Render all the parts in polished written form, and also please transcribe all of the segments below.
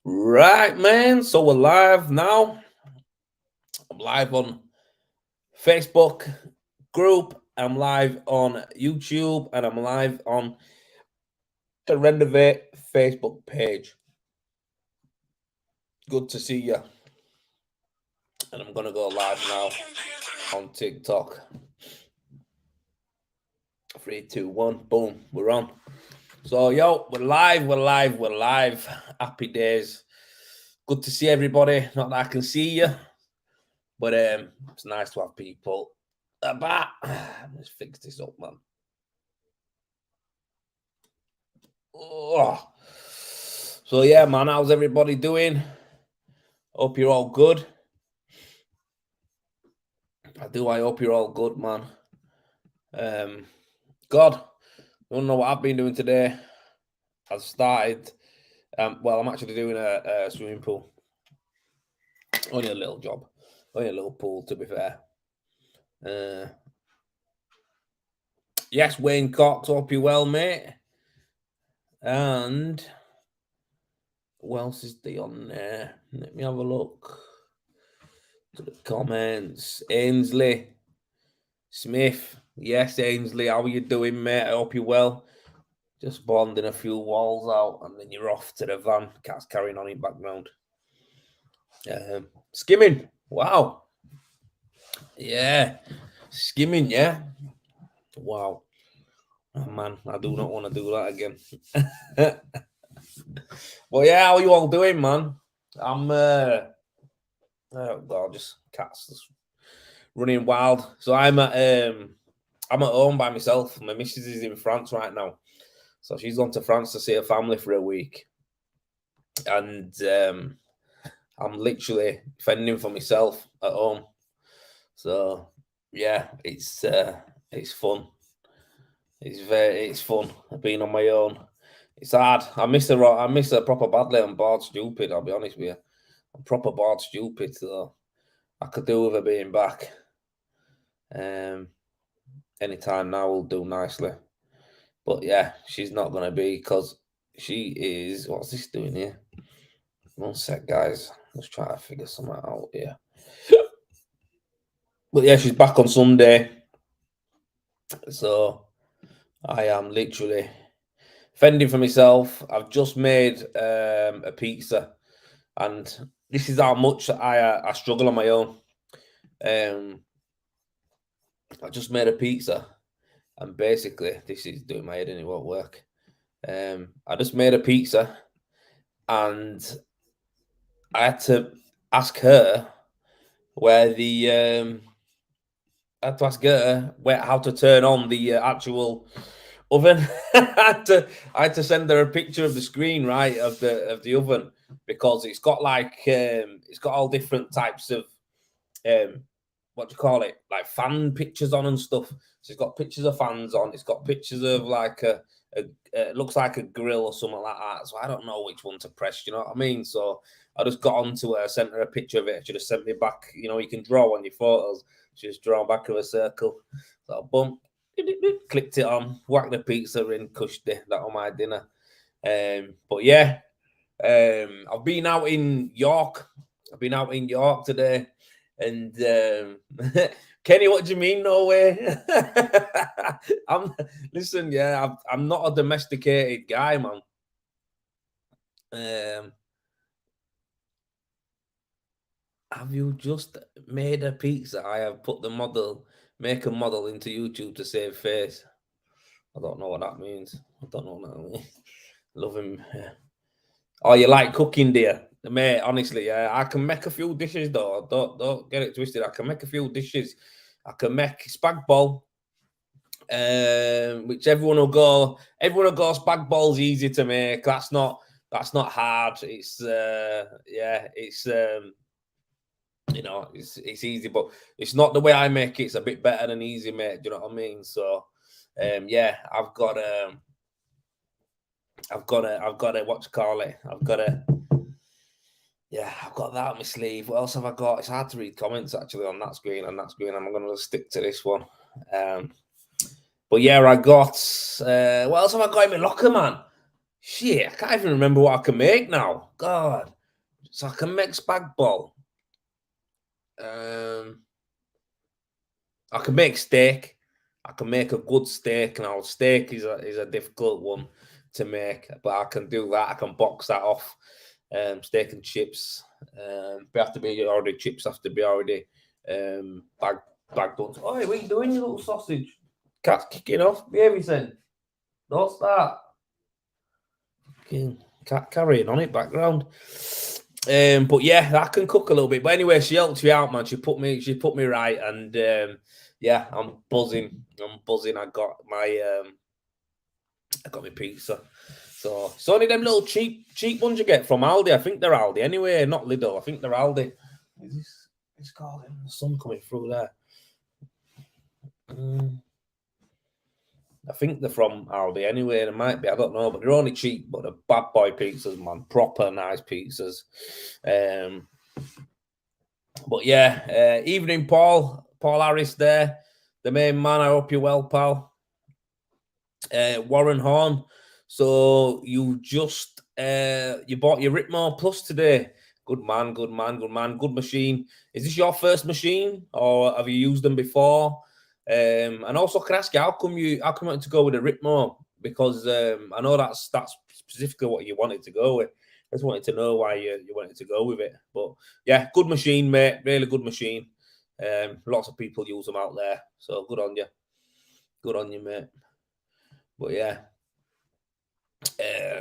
Right, man. So we're live now. I'm live on Facebook group. I'm live on YouTube, and I'm live on the Renovate Facebook page. Good to see you. And I'm gonna go live now on TikTok. 3, 2, 1, boom, we're on. So yo, we're live, we're live, we're live. Happy days. Good to see everybody. Not that I can see you, but it's nice to have people about. Let's fix this up, man. Oh. So yeah, man, how's everybody doing? Hope you're all good. I hope you're all good, man. God, you don't know what I've been doing today. I've started. Well, I'm actually doing a swimming pool. Only a little job. Only a little pool, to be fair. Yes, Wayne Cox, hope you well, mate. And who else is the on there? Let me have a look to the comments. Ainsley Smith. Yes, Ainsley, how are you doing, mate? I hope you're well. Just bonding a few walls out, and then you're off to the van. Cat's carrying on in background. Skimming. Wow. Yeah. Skimming, yeah. Wow. Oh, man, I do not want to do that again. Well, yeah, how are you all doing, man? I'm oh god, just cats just running wild. So I'm at home by myself. My missus is in France right now. So she's gone to France to see her family for a week. And I'm literally fending for myself at home. So yeah, it's fun. It's fun being on my own. It's hard. I miss her proper badly. I'm bored stupid, I'll be honest with you. I'm proper bored stupid, so I could do with her being back. Anytime now will do nicely. But yeah, she's not gonna be because she is. What's this doing here? One sec, guys. Let's try to figure something out here. But yeah, she's back on Sunday. So I am literally fending for myself. I've just made a pizza, and this is how much I struggle on my own. I just made a pizza, and basically this is doing my head and it won't work. I just made a pizza, and I had to ask her where the I had to ask her where how to turn on the actual oven. I had to send her a picture of the screen, right, of the oven, because it's got like it's got all different types of um what do you call it, like fan pictures on and stuff. So it's got pictures of fans on. It's got pictures of like a it looks like a grill or something like that. So I don't know which one to press. You know what I mean? So I just got onto her, sent her a picture of it. She just sent me back. You know, you can draw on your photos. She just draw back of a circle. So boom, clicked it on, whacked the pizza in, cushed it. That on my dinner. But yeah, I've been out in York. I've been out in York today, and Kenny, what do you mean? No way. I'm listen. Yeah, I'm not a domesticated guy, man. Um, have you just made a pizza? I have put the model, make a model into YouTube to save face. I don't know what that means. I don't know what that means. Love him. Yeah. Oh, you like cooking, dear? Mate, honestly, yeah, I can make a few dishes though. Don't get it twisted. I can make a few dishes. I can make spag bol, which everyone will go spag bol's easy to make. That's not hard. It's yeah, it's it's easy, but it's not the way I make it. It's a bit better than easy, mate. Do you know what I mean? So yeah, I've got a what to call it. I've got that on my sleeve. What else have I got? It's hard to read comments actually on that screen. I'm gonna stick to this one. But yeah, I got what else have I got in my locker, man? Shit, I can't even remember what I can make now. God. So I can make spag bol. I can make steak. I can make a good steak. Now, steak is a difficult one to make, but I can do that. I can box that off. Steak and chips. They have to be already chips. Have to be already bagged up. Oh, what are you doing, you little sausage? Cat's kicking off. Behave yourself. Don't start. Cat carrying on it background. But yeah, I can cook a little bit. But anyway, she helped me out, man. She put me right, and yeah, I'm buzzing. I got my pizza. So it's only them little cheap ones you get from Aldi. I think they're Aldi anyway, not Lidl. I think they're Aldi. Is this? It's called the sun coming through there. I think they're from Aldi anyway. They might be. I don't know, but they're only cheap. But they're bad boy pizzas, man. Proper nice pizzas. But yeah, evening, Paul Harris there, the main man. I hope you're well, pal. Warren Horn. So you just you bought your Ritmo Plus today. Good man, good machine. Is this your first machine, or have you used them before? And also, can I ask you how come you wanted to go with a Ritmo? Because I know that's specifically what you wanted to go with. I just wanted to know why you wanted to go with it. But yeah, good machine, mate. Really good machine. Lots of people use them out there. So good on you. Good on you, mate. But yeah.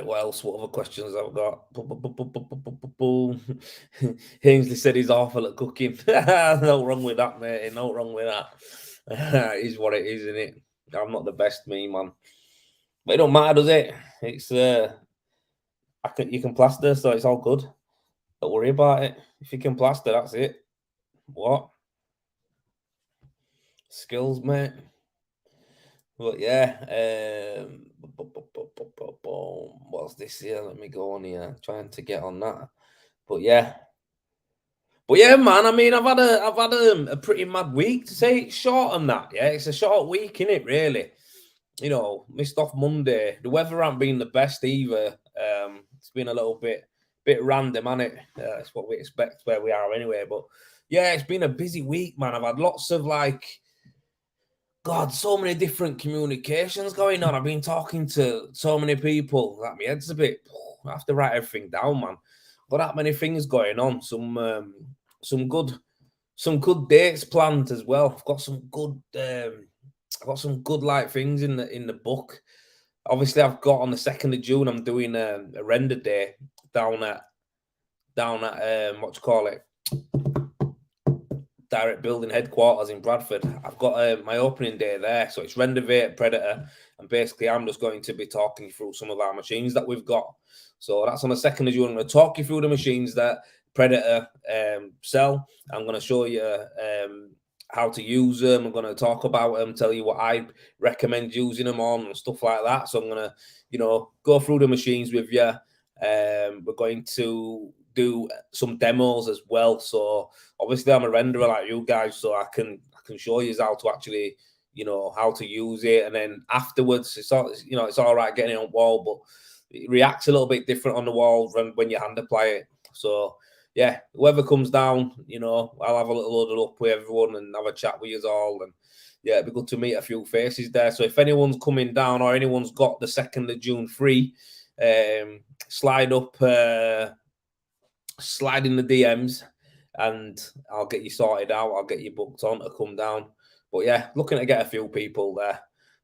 What else? What other questions I've got? Ainsley said he's awful at cooking. No wrong with that, mate. No wrong with that. It is what it is, isn't it? I'm not the best, me, man. But it don't matter, does it? It's you can plaster, so it's all good. Don't worry about it. If you can plaster, that's it. What? Skills, mate. But yeah, what's this here? Let me go on here. Trying to get on that. But yeah, man. I mean, I've had a pretty mad week. To say it's short on that, yeah, it's a short week, isn't it? Really, you know, missed off Monday. The weather hasn't been the best either. It's been a little bit random, hasn't it? It's what we expect where we are anyway. But yeah, it's been a busy week, man. I've had lots of God, so many different communications going on. I've been talking to so many people that my head's a bit. I have to write everything down, man. Got that many things going on. Some good dates planned as well. I've got some good like things in the book. Obviously, I've got on the 2nd of June. I'm doing a render day down at what you call it, Direct Building headquarters in Bradford. I've got my opening day there, so it's Rendervate Predator, and basically I'm just going to be talking through some of our machines that we've got. So that's on the 2nd of June. I'm going to talk you through the machines that Predator sell. I'm going to show you how to use them. I'm going to talk about them, tell you what I recommend using them on and stuff like that. So I'm going to, go through the machines with you. We're going to do some demos as well. So obviously I'm a renderer like you guys, so I can show you how to actually, how to use it. And then afterwards, it's all right getting it on wall, but it reacts a little bit different on the wall when you hand apply it. So yeah, whoever comes down, I'll have a little load up with everyone and have a chat with you all. And yeah, it'd be good to meet a few faces there. So if anyone's coming down or anyone's got the 2nd of June free, slide in the DMs and I'll get you sorted out. I'll get you booked on to come down. But yeah, looking to get a few people there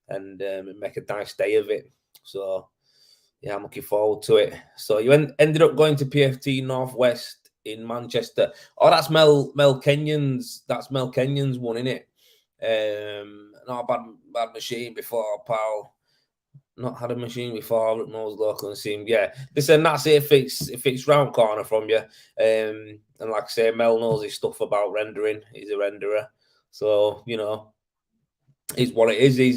and make a nice day of it. So yeah, I'm looking forward to it. So you ended up going to PFT Northwest in Manchester. Oh, that's Mel Kenyon's. That's Mel Kenyon's one, isn't it? Not a bad machine before, pal. Not had a machine before. Ritmo's local and seen. Yeah, listen, that's it. If it's round corner from you, and like I say, Mel knows his stuff about rendering. He's a renderer, so he's what it is. He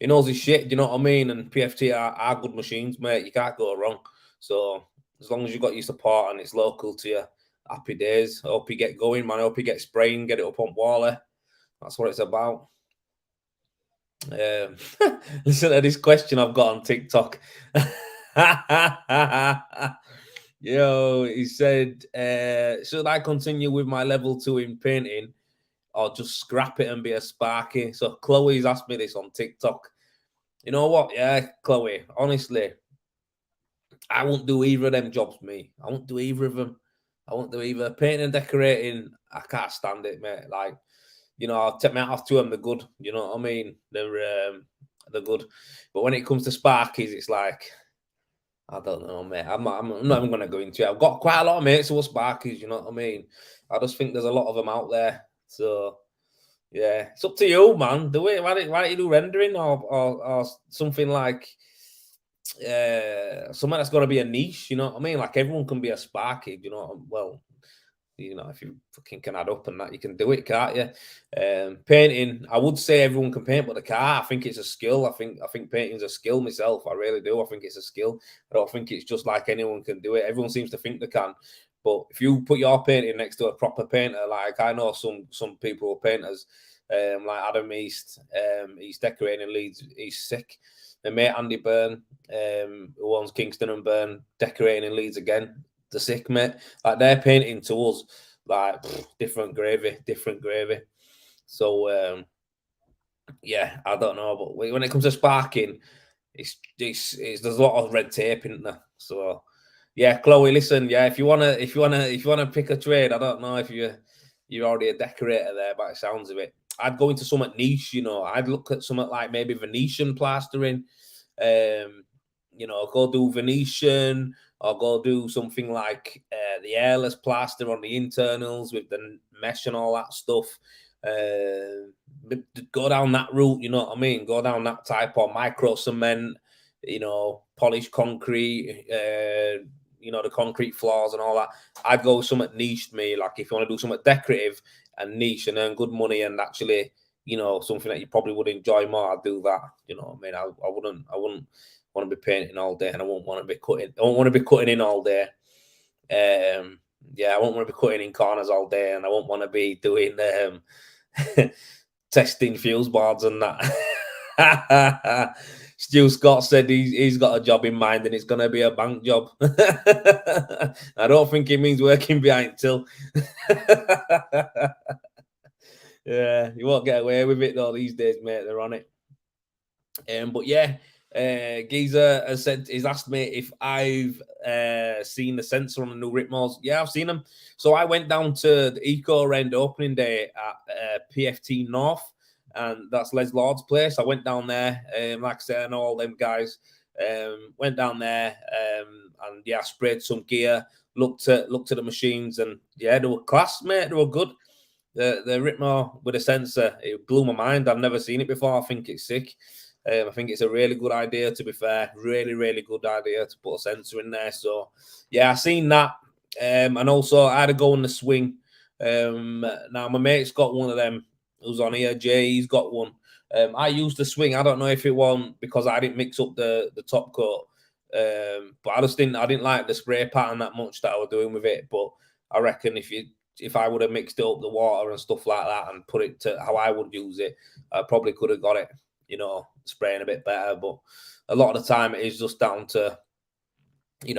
knows his shit. Do you know what I mean? And PFT are good machines, mate. You can't go wrong. So as long as you got your support and it's local to you, happy days. I hope you get going, man. I hope you get spraying, get it up on Wally. That's what it's about. Listen to this question I've got on TikTok. Yo, he said, should I continue with my level 2 in painting or just scrap it and be a Sparky? So Chloe's asked me this on TikTok. You know what? Yeah, Chloe, honestly, I won't do either of them jobs, me. I won't do either of them. I won't do either. Painting and decorating, I can't stand it, mate. Like, I'll take my hat off to them. They're good. You know what I mean? They're good. But when it comes to Sparkies, it's like, I don't know, mate. I'm not even going to go into it. I've got quite a lot of mates who are Sparkies. You know what I mean? I just think there's a lot of them out there. So yeah, it's up to you, man. Do it. Why don't you do rendering or something like something that's got to be a niche? You know what I mean? Like everyone can be a Sparky. You know, well, if you fucking can add up and that, you can do it, can't you? Painting, I would say everyone can paint, but they can't. I think it's a skill. I think painting's a skill myself. I really do. I think it's a skill. I don't think it's just like anyone can do it. Everyone seems to think they can. But if you put your painting next to a proper painter, like I know some people who are painters, like Adam East, he's decorating in Leeds, he's sick. My mate Andy Byrne, who owns Kingston and Byrne, decorating in Leeds again. The sick, mate. Like they're painting to us like different gravy. So yeah, I don't know, but when it comes to sparking, it's there's a lot of red tape in there. So yeah, Chloe, listen, yeah, if you wanna pick a trade, I don't know if you're already a decorator there, by the sounds of it. I'd go into something niche, I'd look at something like maybe Venetian plastering. Go do Venetian or go do something like the airless plaster on the internals with the mesh and all that stuff. Go down that route, you know what I mean? Go down that type of micro cement, polished concrete, the concrete floors and all that. I'd go with something niche, me. Like if you want to do something decorative and niche and earn good money and actually, something that you probably would enjoy more, I'd do that. You know what I mean? I wouldn't want to be painting all day, and I won't want to be cutting. I won't want to be cutting in all day. I won't want to be cutting in corners all day, and I won't want to be doing testing fuse boards and that. Stu Scott said he's got a job in mind, and it's going to be a bank job. I don't think it means working behind till. Yeah, you won't get away with it though these days, mate. They're on it. But yeah. Geezer he's asked me if I've seen the sensor on the new Ritmos. Yeah, I've seen them. So I went down to the Eco Rend opening day at PFT North, and that's Les Lord's place. I went down there. Like I said, I know all them guys. Went down there, and yeah, sprayed some gear. Looked at the machines, and yeah, they were class, mate. They were good. The Ritmo with a sensor, it blew my mind. I've never seen it before. I think it's sick. I think it's a really good idea, to be fair. Really, really good idea to put a sensor in there. So, yeah, I seen that. And also, I had to go on the swing. Now, my mate's got one of them who's on here. Jay, he's got one. I used the swing. I don't know if it won because I didn't mix up the top coat. But I didn't like the spray pattern that much that I was doing with it. But I reckon if I would have mixed it up the water and stuff like that and put it to how I would use it, I probably could have got it, spraying a bit better. But a lot of the time it is just down to,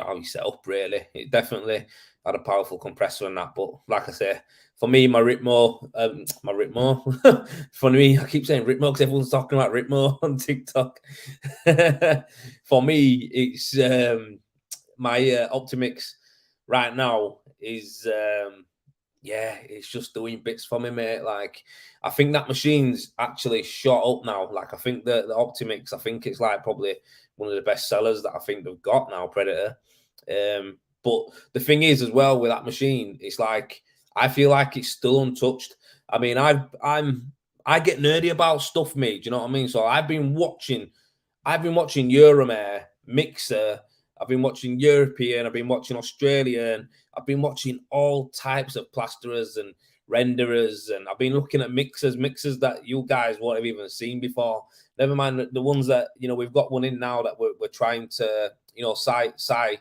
how you set up, really. It definitely had a powerful compressor and that. But like I say, for me, my Ritmo, for me, I keep saying Ritmo because everyone's talking about Ritmo on TikTok. For me, it's my Optimix right now is it's just doing bits for me, mate. Like, I think that machine's actually shot up now. Like, I think the Optimix, I think it's like probably one of the best sellers that I think they've got now, Predator. But the thing is, as well, with that machine, it's like I feel like it's still untouched. I mean, I get nerdy about stuff, mate. Do you know what I mean? So I've been watching Euromare, Mixer. I've been watching European. I've been watching Australian. I've been watching all types of plasterers and renderers, and I've been looking at mixers that you guys won't have even seen before. Never mind the ones that we've got one in now that we're trying to Sai,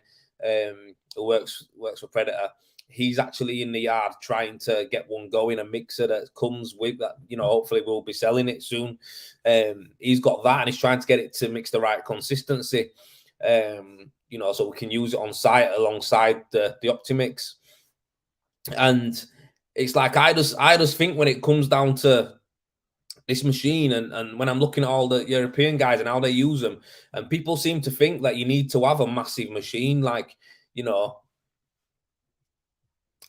who works for Predator. He's actually in the yard trying to get one going, a mixer that comes with that. Hopefully we'll be selling it soon. He's got that, and he's trying to get it to mix the right consistency. you know, so we can use it on site alongside the Optimix. And it's like I just think when it comes down to this machine, and when I'm looking at all the European guys and how they use them, and people seem to think that you need to have a massive machine, like, you know,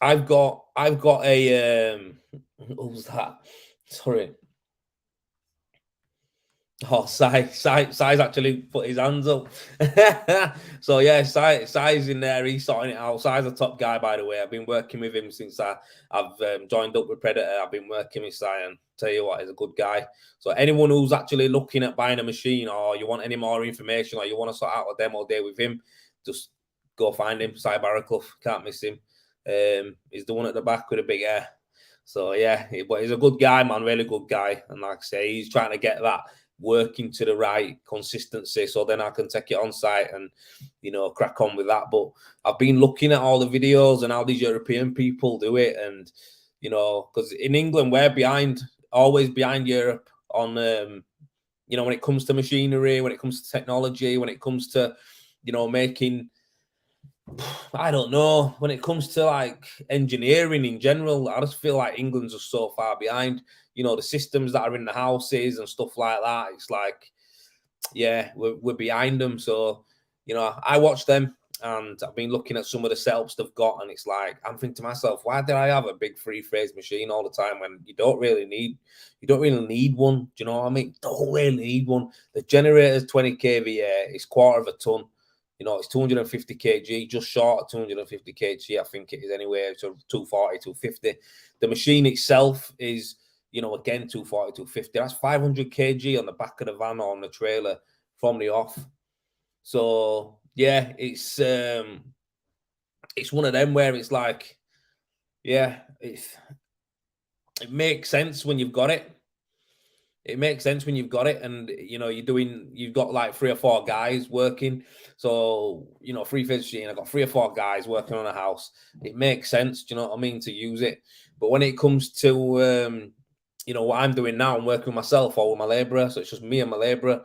I've got a what was that? Sorry. Oh, Sai's actually put his hands up. So yeah, Sai's in there. He's sorting it out. Sai's a top guy, by the way. I've been working with him since I've joined up with Predator. I've been working with Sai, and tell you what, he's a good guy. So anyone who's actually looking at buying a machine, or you want any more information, or you want to sort out a demo day with him, just go find him. Sai Barraclough, can't miss him. He's the one at the back with a big hair. So yeah, but he's a good guy, man. Really good guy. And like I say, he's trying to get that working to the right consistency, so then I can take it on site and, you know, crack on with that. But I've been looking at all the videos and how these European people do it, and, you know, because in England we're behind, always behind Europe on you know, when it comes to machinery, when it comes to technology, when it comes to, you know, making, I don't know, when it comes to like engineering in general, I just feel like England's just so far behind. You know, the systems that are in the houses and stuff like that, it's like, yeah, we're behind them. So, you know, I watch them, and I've been looking at some of the setups they've got, and it's like, I'm thinking to myself, why did I have a big three-phase machine all the time when you don't really need one? Do you know what I mean? Don't really need one. The generator's 20 kVA, it's quarter of a ton. You know, it's 250 kg, just short of 250 kg, I think it is anyway, so 240, 250. The machine itself is, you know, again, 240, 250. That's 500 kg on the back of the van or on the trailer from the off. So, yeah, it's one of them where it's like, yeah, it makes sense when you've got it. It makes sense when you've got it, and, you know, you've got like 3 or 4 guys working. So, you know, three-phase machine, I've got 3 or 4 guys working on a house. It makes sense, do you know what I mean, to use it. But when it comes to, you know, what I'm doing now, I'm working with myself or with my labourer. So it's just me and my labourer.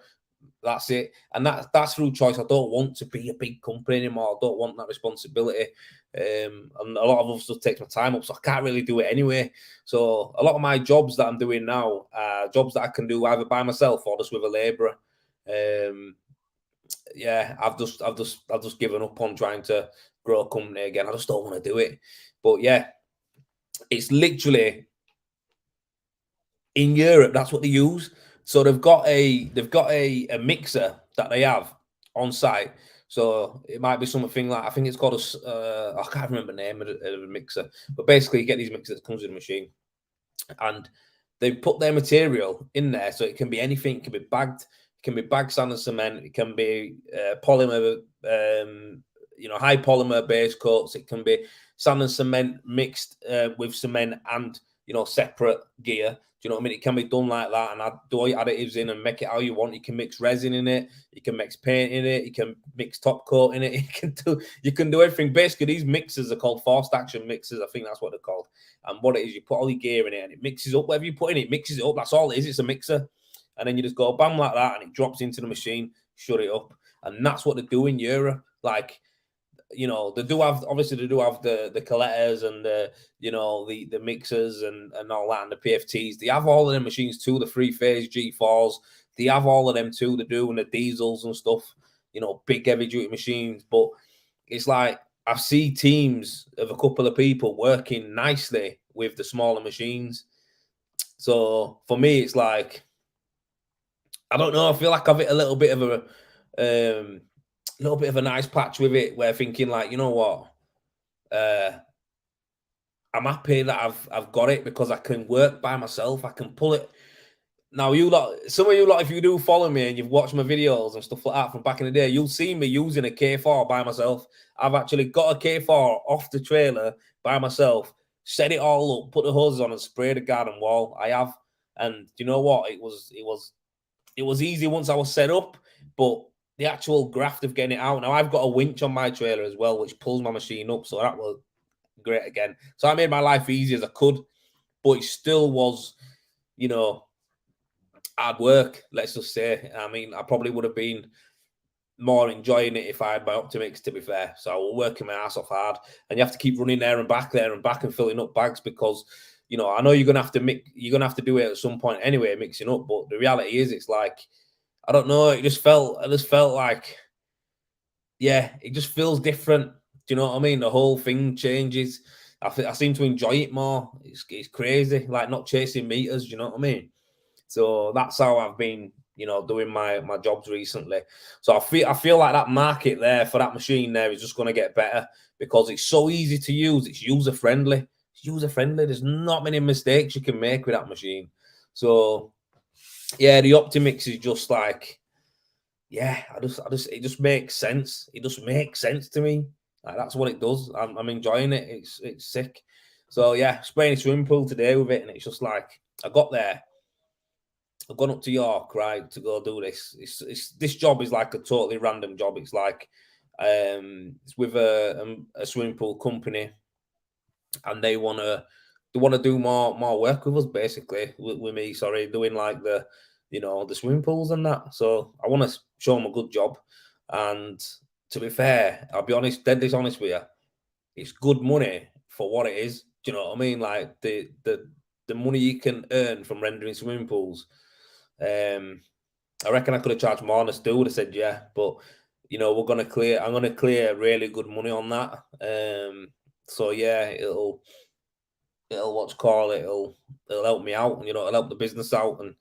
That's it. And that's through choice. I don't want to be a big company anymore. I don't want that responsibility. And a lot of us just takes my time up, so I can't really do it anyway. So a lot of my jobs that I'm doing now are jobs that I can do either by myself or just with a labourer. Yeah, I've just given up on trying to grow a company again. I just don't want to do it. But yeah, it's literally in Europe, that's what they use. So they've got a mixer that they have on site. So it might be something like, I think it's called I can't remember the name of the mixer, but basically you get these mixers that comes with the machine, and they put their material in there, so it can be anything. It can be bagged, sand and cement. It can be polymer, you know, high polymer base coats. It can be sand and cement mixed with cement and, you know, separate gear. Do you know what I mean? It can be done like that, and add additives in and make it how you want. You can mix resin in it, you can mix paint in it, you can mix top coat in it. You can do everything. Basically, these mixers are called forced action mixers. I think that's what they're called. And what it is, you put all your gear in it, and it mixes up whatever you put in it. Mixes it up. That's all it is. It's a mixer, and then you just go bam like that, and it drops into the machine. Shut it up, and that's what they do in Europe. Like, you know, they do have the collectors and the, you know, the mixers and all that, and the PFTs. They have all of them machines too, the 3-phase G4s. They have all of them too. They're doing the diesels and stuff, you know, big heavy duty machines. But it's like, I see teams of a couple of people working nicely with the smaller machines. So for me, it's like, I don't know, I feel like I've hit a little bit of a nice patch with it, where thinking like, you know what, I'm happy that I've got it, because I can work by myself. I can pull it. Now, some of you lot, if you do follow me and you've watched my videos and stuff like that from back in the day, you'll see me using a K4 by myself. I've actually got a K4 off the trailer by myself, set it all up, put the hoses on, and spray the garden wall. I have, and you know what? It was easy once I was set up, but the actual graft of getting it out. Now, I've got a winch on my trailer as well, which pulls my machine up, so that was great again. So I made my life easy as I could, but it still was, you know, hard work, let's just say. I mean, I probably would have been more enjoying it if I had my Optimix, to be fair. So I was working my ass off hard, and you have to keep running there and back and filling up bags because, you know, I know you're gonna have to do it at some point anyway, mixing up. But the reality is, it's like, I don't know. I just felt like, yeah, it just feels different. Do you know what I mean? The whole thing changes. I seem to enjoy it more. It's crazy, like not chasing meters. You know what I mean? So that's how I've been, you know, doing my jobs recently. So I feel like that market there for that machine there is just going to get better because it's so easy to use. It's user friendly. It's user friendly. There's not many mistakes you can make with that machine. So yeah, the Optimix is just like, yeah, it just makes sense. It just makes sense to me. Like, that's what it does. I'm enjoying it. It's sick. So yeah, spraying a swimming pool today with it, and it's just like I got there. I've gone up to York, right, to go do this. This job is like a totally random job. It's like it's with a swimming pool company, and they wanna do more work with us, basically, with me. Sorry, doing like the, you know, the swimming pools and that. So I want to show them a good job. And to be fair, I'll be honest, dead honest with you, it's good money for what it is. Do you know what I mean? Like the money you can earn from rendering swimming pools. I reckon I could have charged more, and I still would have said yeah. But you know, I'm gonna clear really good money on that. So yeah, it'll what's called it'll help me out. You know, it'll help the business out and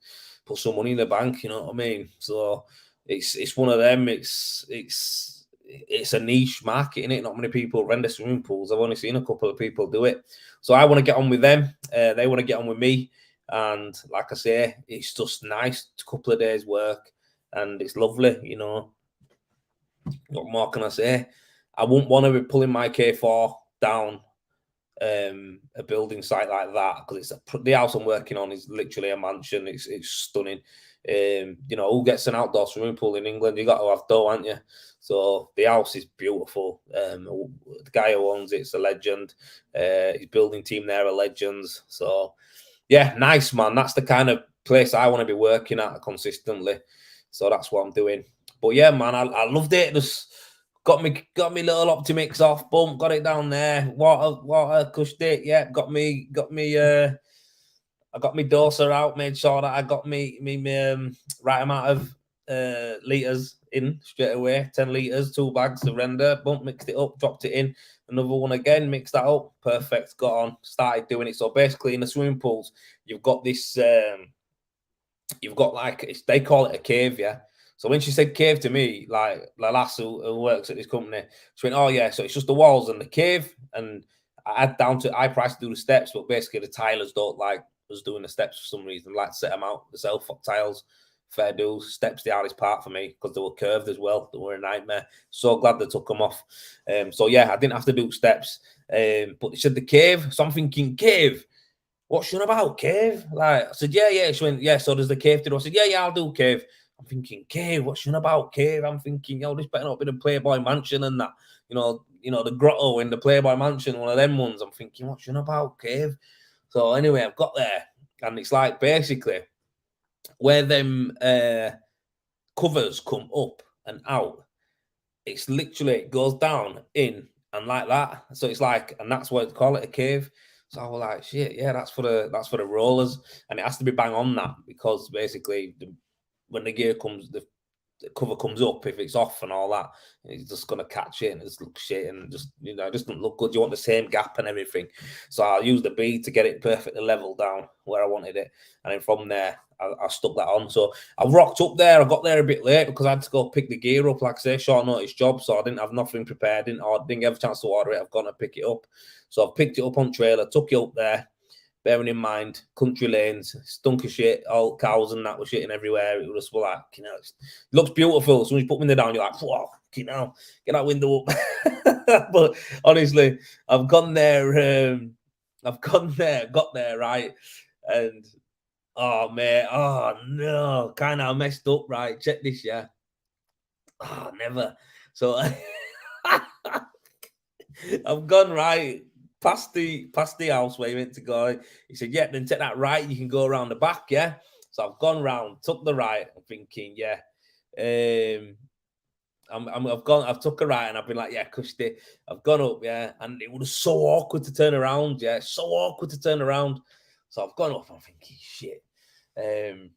put some money in the bank. You know what I mean? So it's one of them. It's a niche market in it. Not many people render swimming pools. I've only seen a couple of people do it. So I want to get on with them. They want to get on with me. And like I say, it's just nice. It's a couple of days' work, and it's lovely. You know, what more can I say? I wouldn't want to be pulling my K4 down a building site like that because the house I'm working on is literally a mansion. It's stunning. You know, who gets an outdoor swimming pool in England? You got to have dough, aren't you? So the house is beautiful. The guy who owns it's a legend. His building team there are legends. So yeah, nice, man. That's the kind of place I want to be working at consistently. So that's what I'm doing. But yeah, man, I loved it. Just got me little Optimix off. Boom, got it down there. Water cushed it. Yeah, I got me doser out. Made sure that I got me right amount of liters in straight away. 10 liters, 2 bags of render. Boom, mixed it up, dropped it in. Another one again, mixed that up. Perfect. Got on. Started doing it. So basically, in the swimming pools, you've got this. You've got like they call it a cave, yeah. So when she said cave to me, like the lass who works at this company, she went, "Oh yeah, so it's just the walls and the cave." And I had down to I priced to do the steps, but basically the tilers don't like us doing the steps for some reason. Like to set them out themselves, tiles. Fair dues. Steps the hardest part for me because they were curved as well. They were a nightmare. So glad they took them off. So yeah, I didn't have to do steps. But they said the cave. So I'm thinking cave. What's you on about, cave? Like I said, yeah. She went, yeah. So does the cave do? I said, yeah, I'll do cave. I'm thinking cave. What's you on about, cave? I'm thinking, yo, this better not be the Playboy Mansion and that. You know the grotto in the Playboy Mansion, one of them ones. I'm thinking, what's you on about, cave? So anyway, I've got there, and it's like basically where them covers come up and out. It's literally it goes down in and like that. So it's like, and that's why they call it a cave. So I was like, shit, yeah, that's for the rollers, and it has to be bang on that because basically when the gear comes, the cover comes up, if it's off and all that, it's just gonna catch it and it just looks shit and just it doesn't look good. You want the same gap and everything. So I'll use the bead to get it perfectly level down where I wanted it, and then from there I stuck that on. So I rocked up there. I got there a bit late because I had to go pick the gear up, like I say, short notice job. So I didn't have nothing prepared. Didn't have a chance to order it. I've gone to pick it up. So I've picked it up on trailer, took it up there. Bearing in mind, country lanes, stunk of shit, all cows and that were shitting everywhere. It was just like, it looks beautiful. As soon as you put me down, you're like, whoa, get that window up. But honestly, I've gone there, got there, right? And oh, mate, oh no, kind of messed up, right? Check this, yeah. Oh, never. So I've gone right past the house where you meant to go. He said, yeah, then take that right. You can go around the back, yeah. So I've gone round, took the right. I'm thinking, yeah. I've took a right and I've been like, yeah, Kushti. I've gone up, yeah, and it was so awkward to turn around, yeah, so awkward to turn around. So I've gone up. I'm thinking, shit. And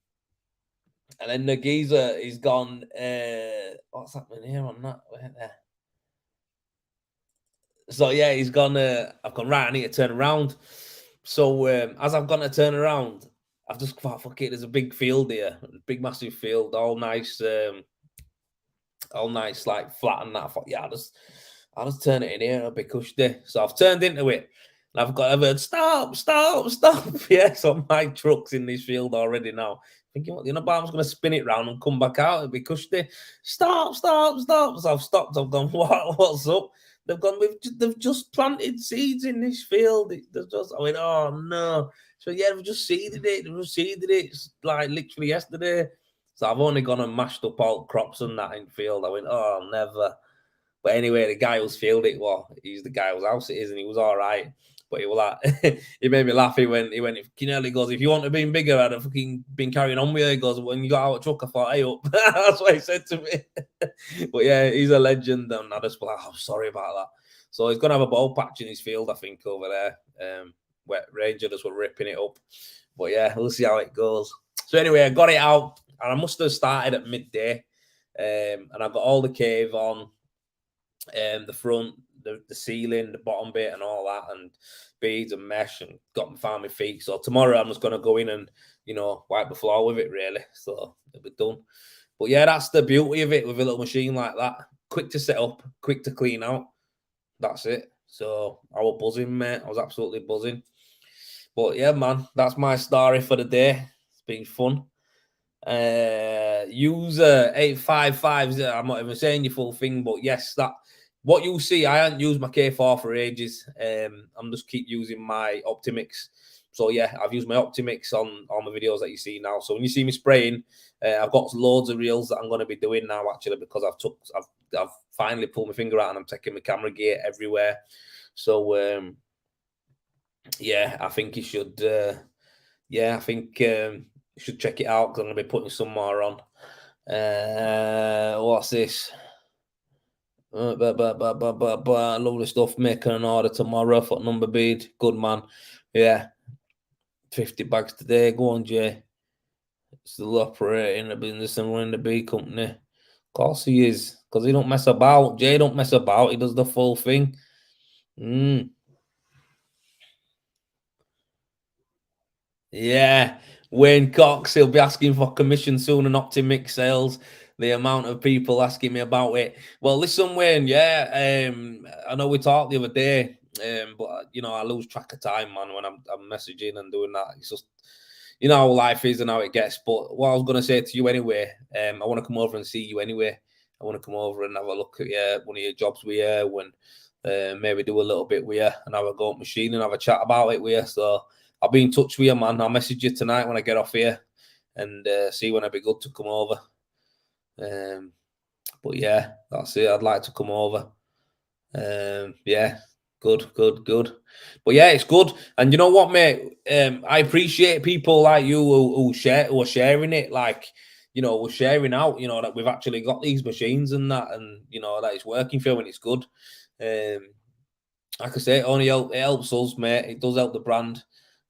then the geezer, he's gone. What's happening here on that? Wait there. So yeah, he's gone. I've gone right. I need to turn around. So as I've gone to turn around, I've just thought, fuck it. There's a big field here, big massive field, all nice, like flat and that. I thought, yeah, I'll just turn it in here. It'll be cushy. So I've turned into it. And I've heard stop. Yeah, so my truck's in this field already now. Thinking, what, I'm going to spin it round and come back out. It'll be cushy. Stop. So I've stopped. I've gone, what's up? They've gone, they've just planted seeds in this field. I went, oh no. So yeah, they've just seeded it. It's like literally yesterday. So I've only gone and mashed up all crops and that in field. I went, oh, never. But anyway, the guy who's field it, well, he's the guy whose house it is, and he was all right. But he was like, he made me laugh. He went, Kinelli goes, if you want to be bigger, I'd have fucking been carrying on with you. He goes, when you got out of truck, I thought, hey up. That's what he said to me. But yeah, he's a legend. And I just like, oh, sorry about that. So he's going to have a ball patch in his field, I think, over there. Where Ranger just were ripping it up. But yeah, we'll see how it goes. So anyway, I got it out, and I must have started at midday. And I got all the cave on, the front, the ceiling, the bottom bit, and all that, and beads and mesh, and found my feet. So tomorrow I'm just gonna go in and wipe the floor with it, really. So it'll be done. But yeah, that's the beauty of it with a little machine like that. Quick to set up, quick to clean out. That's it. So I was buzzing, mate. I was absolutely buzzing. But yeah, man, that's my story for the day. It's been fun. User 855. I'm not even saying your full thing, but yes, that what you see. I haven't used my K4 for ages. I'm just keep using my Optimix. So yeah, I've used my Optimix on all my videos that you see now. So when you see me spraying, I've got loads of reels that I'm going to be doing now actually, because I've finally pulled my finger out and I'm taking my camera gear everywhere. So yeah, I think you should. I think you should check it out because I'm going to be putting some more on. What's this? Lovely stuff. Making an order tomorrow for number bead. Good man. Yeah. 50 bags today. Go on, Jay. Still operating a business and running the bead company. Of course he is. Because he don't mess about. Jay don't mess about. He does the full thing. Yeah. Wayne Cox, he'll be asking for commission soon and Optimix sales. The amount of people asking me about it. Well, listen, Wayne, yeah, I know we talked the other day, but I lose track of time, man, when I'm messaging and doing that. It's just, how life is and how it gets. But what I was going to say to you anyway, I want to come over and see you anyway. I want to come over and have a look at one of your jobs with you, when maybe do a little bit with you and have a go at machine and have a chat about it with you. So I'll be in touch with you, man. I'll message you tonight when I get off here and see when it'd be good to come over. But yeah, that's it. I'd like to come over. Yeah, good. But yeah, it's good. And you know what, mate? I appreciate people like you who are sharing it. Like, we're sharing out. That we've actually got these machines and that, and that it's working for you and it's good. Like I say, it helps us, mate. It does help the brand.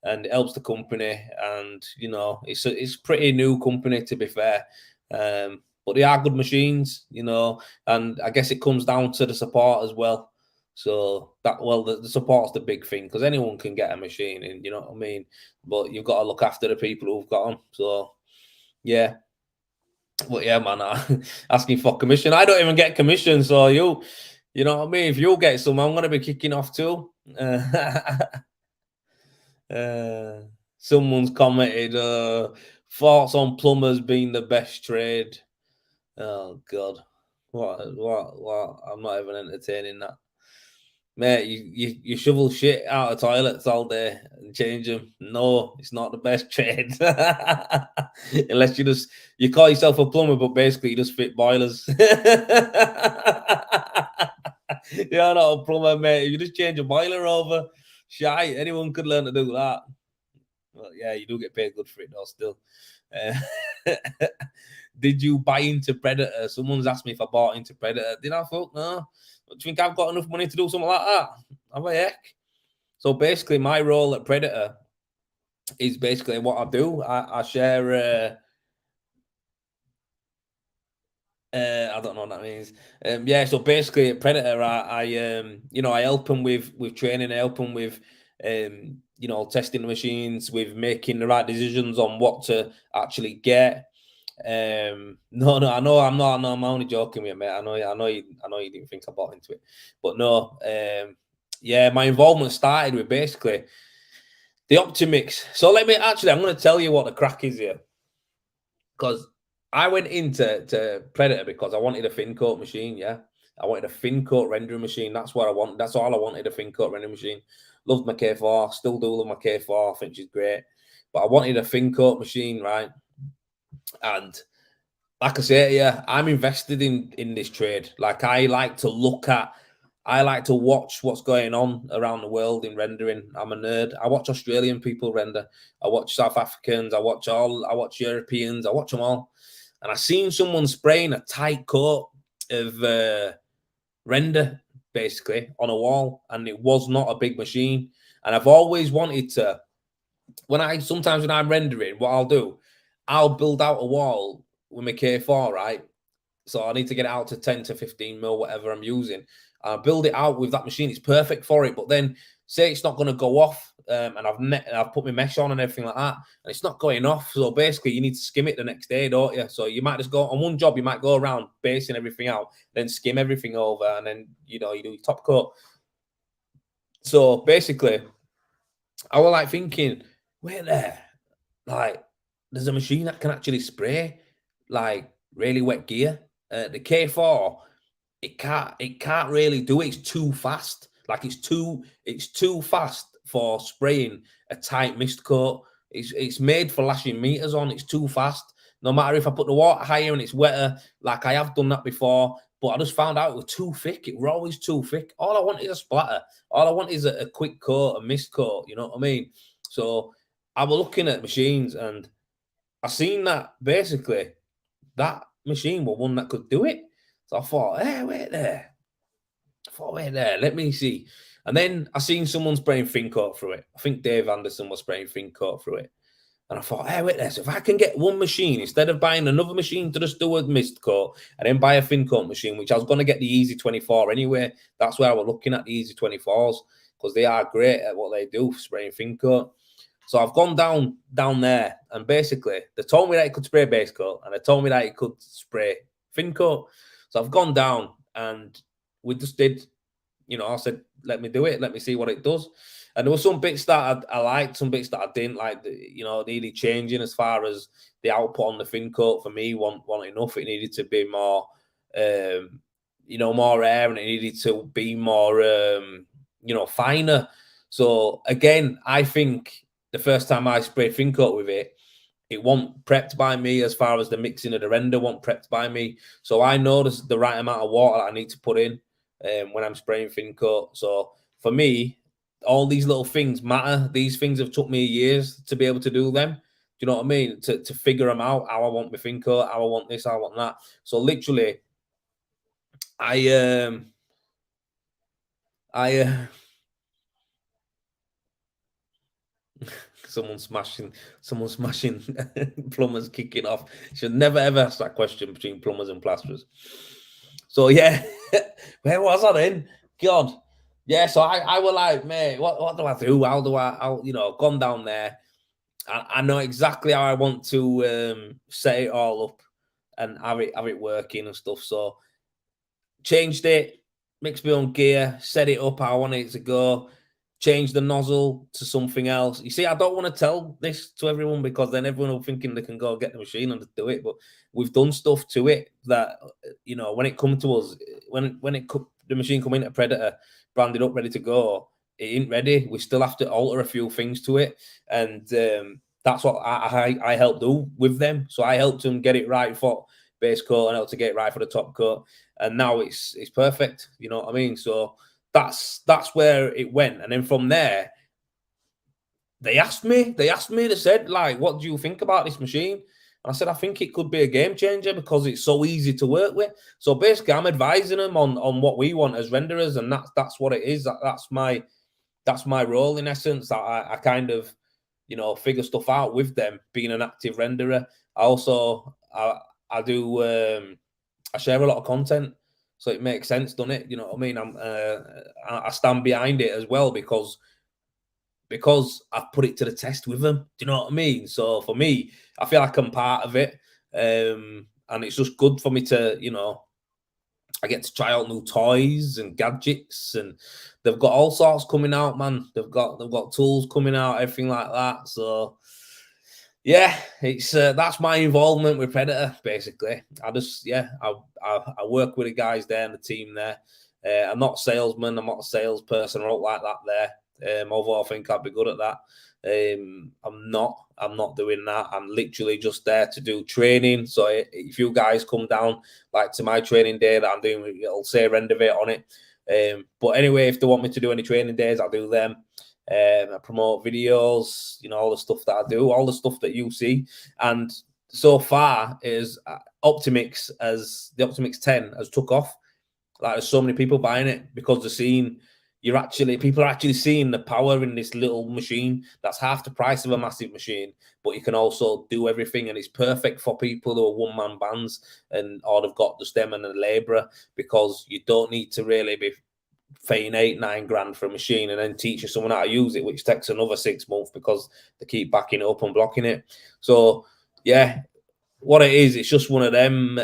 And it helps the company, and it's a pretty new company, to be fair. But they are good machines, and I guess it comes down to the support as well. So the support's the big thing, because anyone can get a machine, and you know what I mean. But you've got to look after the people who've got them. So yeah, but yeah, man, asking for commission. I don't even get commission, so you know what I mean. If you get some, I'm gonna be kicking off too. Someone's commented, thoughts on plumbers being the best trade. Oh God, what? I'm not even entertaining that, mate. You shovel shit out of toilets all day and change them. No, it's not the best trade. Unless you call yourself a plumber, but basically you just fit boilers. You're not a plumber, mate. You just change a boiler over. Shy, anyone could learn to do that. Well, yeah, you do get paid good for it though, still. did you buy into Predator? Someone's asked me if I bought into Predator. Did I? Fuck no. Do you think I've got enough money to do something like that? Have I heck? So basically, my role at Predator is basically what I do. I share. I don't know what that means. Yeah, so basically, at Predator, I help them with training. I help them with testing the machines, with making the right decisions on what to actually get. No, I know I'm not. No, I'm only joking with you, mate. I know you didn't think I bought into it, but no. Yeah, my involvement started with basically the Optimix. So I'm going to tell you what the crack is here, because I went into Predator because I wanted a fin coat machine. Yeah, I wanted a fin coat rendering machine. That's what I want. That's all I wanted, a fin coat rendering machine. Loved my K4. Still do love my K4. I think she's great. But I wanted a fin coat machine, right? And like I say, yeah, I'm invested in this trade. Like I like to watch what's going on around the world in rendering. I'm a nerd. I watch Australian people render. I watch South Africans. I watch Europeans. I watch them all. And I seen someone spraying a tight coat of render basically on a wall, and it was not a big machine. And I've always wanted to. When I'm rendering, what I'll do, I'll build out a wall with my K4, right? So I need to get it out to 10 to 15 mil, whatever I'm using. I build it out with that machine. It's perfect for it. But then say it's not going to go off, and I've put my mesh on and everything like that, and it's not going off. So basically, you need to skim it the next day, don't you? So you might just go on one job. You might go around basing everything out, then skim everything over, and then you do your top coat. So basically, I was like thinking, wait there, like there's a machine that can actually spray like really wet gear. The K4, it can't really do it. It's too fast. Like it's too fast for spraying a tight mist coat. It's made for lashing meters on. It's too fast. No matter if I put the water higher and it's wetter, like I have done that before, but I just found out it was too thick. It was always too thick. All I want is a splatter. All I want is a quick coat, a mist coat. You know what I mean? So I was looking at machines and I seen that basically that machine was one that could do it. So I thought, hey, wait there. Let me see. And then I seen someone spraying fin coat through it. I think Dave Anderson was spraying fin coat through it. And I thought, hey, wait there. So if I can get one machine, instead of buying another machine to just do a mist coat and then buy a fin coat machine, which I was going to get the Easy 24 anyway. That's where I was looking at, the Easy 24s, because they are great at what they do, spraying fin coat. So I've gone down there, and basically they told me that it could spray base coat, and they told me that it could spray fin coat. So I've gone down, and we just did. I said, let me do it. Let me see what it does. And there were some bits that I liked, some bits that I didn't like. Needed changing as far as the output on the fin coat. For me, wasn't enough. It needed to be more, more air, and it needed to be more, finer. So again, I think the first time I sprayed fin coat with it, it wasn't prepped by me as far as the mixing of the render wasn't prepped by me. So I noticed the right amount of water that I need to put in when I'm spraying fin coat. So for me, all these little things matter. These things have took me years to be able to do them. Do you know what I mean? To figure them out, how I want my fin coat, how I want this, how I want that. So literally, someone smashing plumbers kicking off. Should never ever ask that question between plumbers and plasterers. So yeah, where was I then? God, yeah. So I was like, mate, what do I do? How do I've gone down there. I know exactly how I want to set it all up and have it working and stuff. So changed it, mixed my own gear, set it up how I want it to go. Change the nozzle to something else. You see, I don't want to tell this to everyone because then everyone will thinking they can go get the machine and do it. But we've done stuff to it that when it come to us, the machine come into Predator, branded up, ready to go, it ain't ready. We still have to alter a few things to it, and that's what I helped do with them. So I helped them get it right for base coat and helped to get it right for the top coat, and now it's perfect. You know what I mean? So that's where it went. And then from there, they asked me, they said, like, what do you think about this machine? And I said, I think it could be a game changer because it's so easy to work with. So basically, I'm advising them on what we want as renderers, and that's what it is. That's my role in essence. I kind of, figure stuff out with them, being an active renderer. I do I share a lot of content, so it makes sense, doesn't it? You know what I mean? I stand behind it as well because I've put it to the test with them. Do you know what I mean? So for me, I feel like I'm part of it, and it's just good for me to, I get to try out new toys and gadgets, and they've got all sorts coming out, man. They've got tools coming out, everything like that. So yeah, it's that's my involvement with Predator. Basically, I work with the guys there and the team there. I'm not a salesman. I'm not a salesperson or like that there. Although I think I'd be good at that. I'm not doing that. I'm literally just there to do training. So if you guys come down like to my training day that I'm doing, it'll say Rendervate on it. But anyway, if they want me to do any training days, I'll do them. I promote videos, all the stuff that I do, all the stuff that you see. And so far is Optimix, as the Optimix 10 has took off. Like there's so many people buying it because they're seeing people are actually seeing the power in this little machine that's half the price of a massive machine, but you can also do everything, and it's perfect for people who are one-man bands or they've got the stem and the labourer, because you don't need to really be paying 8-9 grand for a machine and then teaching someone how to use it, which takes another 6 months because they keep backing it up and blocking it. So yeah, what it is, it's just one of them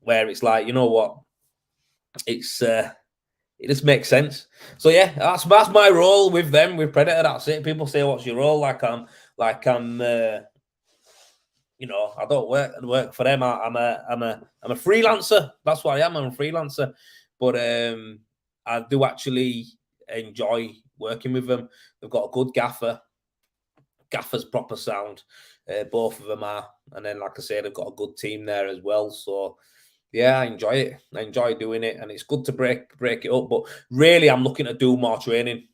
where it's like, you know what, it's it just makes sense. So yeah, that's my role with them, with Predator. That's it. People say, "What's your role?" Like I'm I don't work for them. I'm a freelancer. That's what I am. I'm a freelancer, but I do actually enjoy working with them. They've got a good gaffer. Gaffer's proper sound. Both of them are, and then like I say, they've got a good team there as well. So yeah, I enjoy it. I enjoy doing it, and it's good to break it up. But really, I'm looking to do more training.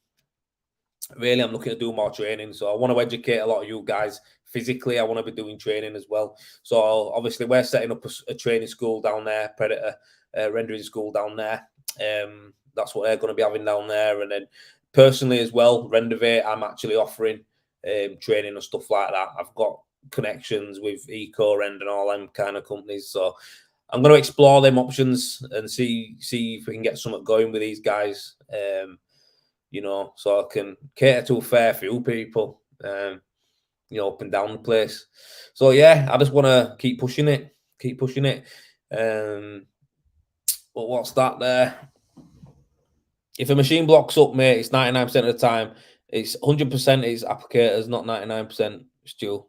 So I want to educate a lot of you guys physically. I want to be doing training as well. So obviously, we're setting up a training school down there, Predator rendering school down there. That's what they're going to be having down there. And then personally as well, Rendervate, I'm actually offering training and stuff like that. I've got connections with EcoRend and all them kind of companies. So I'm going to explore them options and see if we can get something going with these guys. So I can cater to a fair few people, up and down the place. So yeah, I just want to keep pushing it. But what's that there? If a machine blocks up, mate, it's 99% of the time. It's 100% is applicators, not 99% Stu.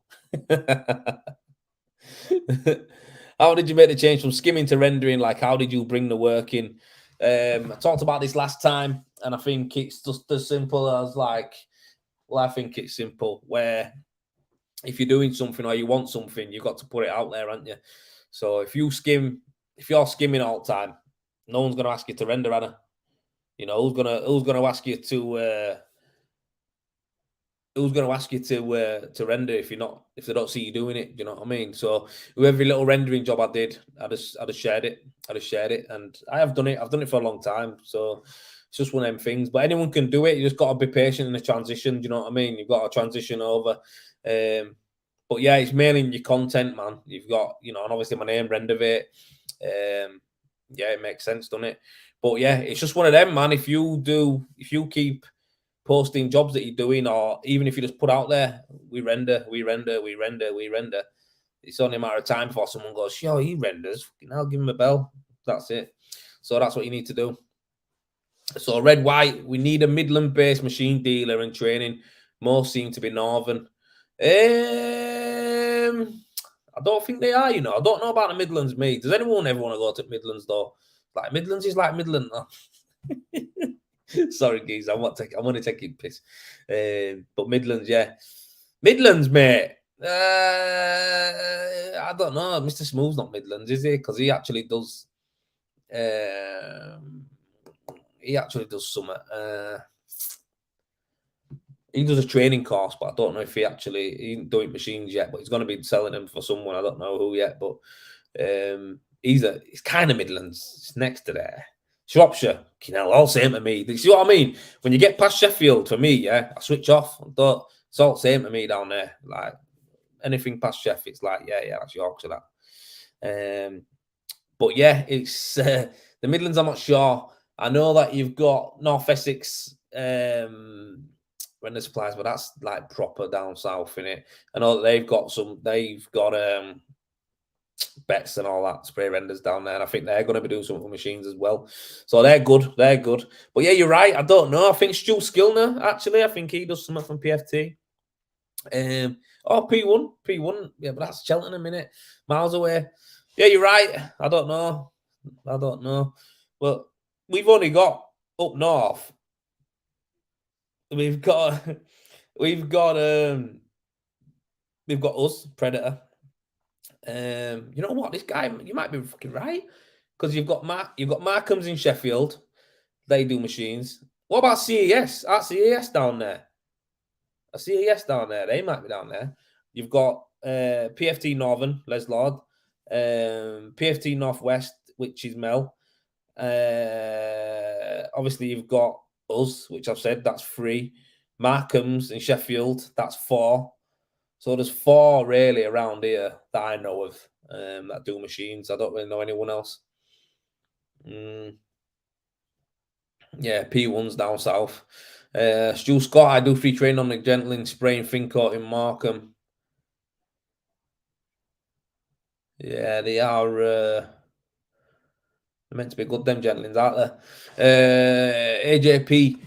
How did you make the change from skimming to rendering? Like, how did you bring the work in? I talked about this last time, and I think it's just as simple as I think it's simple, where if you're doing something or you want something, you've got to put it out there, haven't you? So if you're skimming all the time, no one's going to ask you to render, Anna. Who's gonna ask you to render if they don't see you doing it? Do you know what I mean? So with every little rendering job I did, I just shared it. And I have done it. I've done it for a long time. So it's just one of them things. But anyone can do it. You just got to be patient in the transition. Do you know what I mean? You've got to transition over. But yeah, it's mainly in your content, man. You've got, and obviously my name, Rendervate. Yeah, it makes sense, doesn't it? But yeah, it's just one of them, man. If you keep posting jobs that you're doing, or even if you just put out there, we render. It's only a matter of time before someone goes, "Yo, he renders. I'll give him a bell." That's it. So that's what you need to do. So Red White, we need a Midland-based machine dealer and training. Most seem to be Northern. I don't think they are. I don't know about the Midlands, mate. Does anyone ever want to go to Midlands though? Like Midlands is like Midland. Sorry, geez, I'm only taking piss. But Midlands, yeah, Midlands, mate. I don't know. Mr. Smooth's not Midlands, is he? Because he actually does. Something. He does a training course, but I don't know if he ain't doing machines yet. But he's going to be selling them for someone. I don't know who yet, but he's kind of Midlands. It's next to there. Shropshire, all same to me. You see what I mean? When you get past Sheffield, for me, yeah, I switch off. It's all same to me down there. Like anything past Sheffield, it's like, yeah, that's Yorkshire. That. But yeah, it's the Midlands. I'm not sure. I know that you've got North Essex render supplies, but that's like proper down south in it. I know that they've got bets and all that spray renders down there. And I think they're going to be doing something with machines as well. So they're good. They're good. But yeah, you're right. I don't know. I think Stu Skillner, actually, I think he does something from PFT. P1. Yeah, but that's Cheltenham, innit? Miles away. Yeah, you're right. I don't know. But we've only got up north. We've got us, Predator. You know what? This guy, you might be fucking right. Because you've got Markham's in Sheffield. They do machines. What about CES? CES down there. CES down there. They might be down there. You've got PFT Northern, Les Lord. PFT Northwest, which is Mel. Obviously, you've got us, which I've said, that's 3. Markham's in Sheffield, that's 4. So there's 4 really around here that I know of that do machines. I don't really know anyone else. Yeah, P1's down south. Stu Scott, I do free training on McGentle in Sprain, Fincourt in Markham. Yeah, they are. They're meant to be good, them gentlings, aren't they? AJP,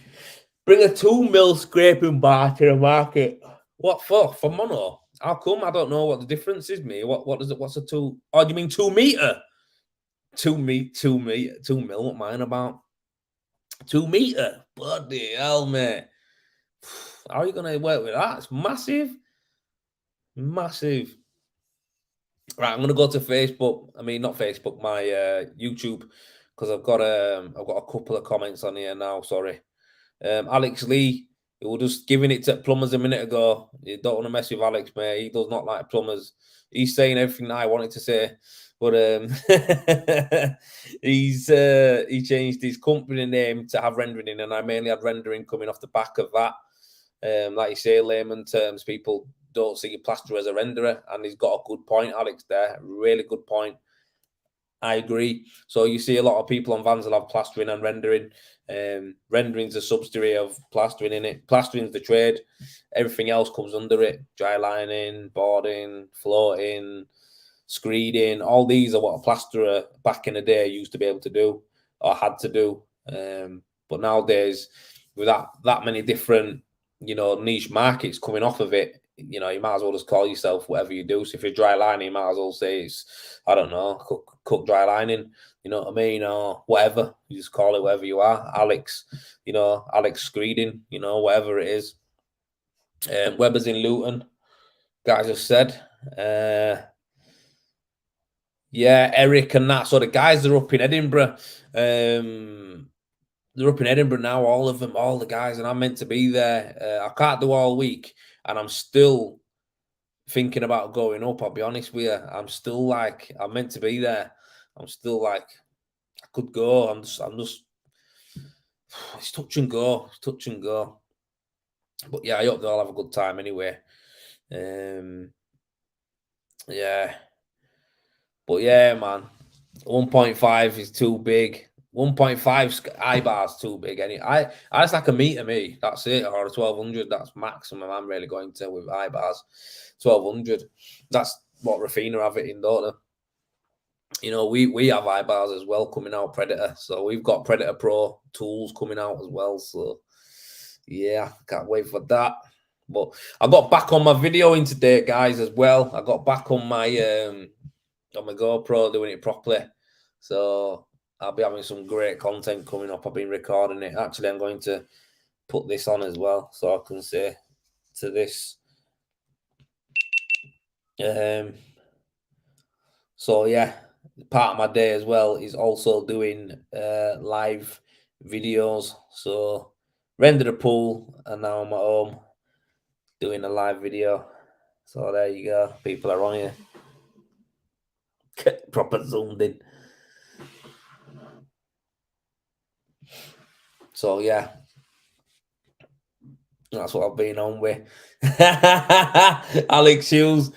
bring a 2 mil scraping bar to the market. What for? For mono? How come? I don't know what the difference is, me. What is it? What's a 2? Oh, do you mean 2 meter? 2 mil. What mine about? 2 meter. Bloody hell, mate. How are you going to work with that? It's massive. Massive. Right, I'm going to go to Facebook. I mean, not Facebook, my YouTube, because I've got a couple of comments on here now. Sorry. Alex Lee, who was just giving it to plumbers a minute ago. You don't want to mess with Alex, mate. He does not like plumbers. He's saying everything that I wanted to say, but he changed his company name to have rendering, and I mainly had rendering coming off the back of that. Like you say, layman terms, people don't see a plasterer as a renderer, and he's got a good point, Alex. There, really good point. I agree. So you see a lot of people on vans will have plastering and rendering. Rendering's a subsidiary of plastering in it. Plastering's the trade. Everything else comes under it. Dry lining, boarding, floating, screeding. All these are what a plasterer back in the day used to be able to do or had to do. But nowadays, with that many different, niche markets coming off of it, you might as well just call yourself whatever you do. So if you're dry lining, you might as well say it's, I don't know, cook dry lining, you know what I mean, or whatever. You just call it whatever you are. Alex, Alex Screeding, whatever it is. Weber's in Luton, guys have said. Yeah, Eric and that. So the guys are up in Edinburgh. They're up in Edinburgh now, all of them, all the guys, and I'm meant to be there. I can't do all week, and I'm still thinking about going up. I'll be honest with you. I'm still like, I'm meant to be there. I'm still like, I could go. I'm just it's touch and go. But yeah, I hope they all have a good time anyway. Yeah. But yeah, man, 1.5 is too big. 1.5 eye bar's too big. I just like a meter, me. That's it, or a 1200. That's maximum. I'm really going to with eye bars. 1200. That's what Rafina have it in, don't they? We have eye bars as well coming out, Predator. So we've got Predator Pro tools coming out as well. So yeah, can't wait for that. But I got back on my videoing today, guys, as well. I got back on my GoPro doing it properly. So I'll be having some great content coming up. I've been recording it. Actually, I'm going to put this on as well so I can say to this. So yeah, part of my day as well is also doing live videos. So rendered a pool and now I'm at home doing a live video. So there you go. People are on here. Proper zoomed in. So yeah, that's what I've been on with. Alex Hughes.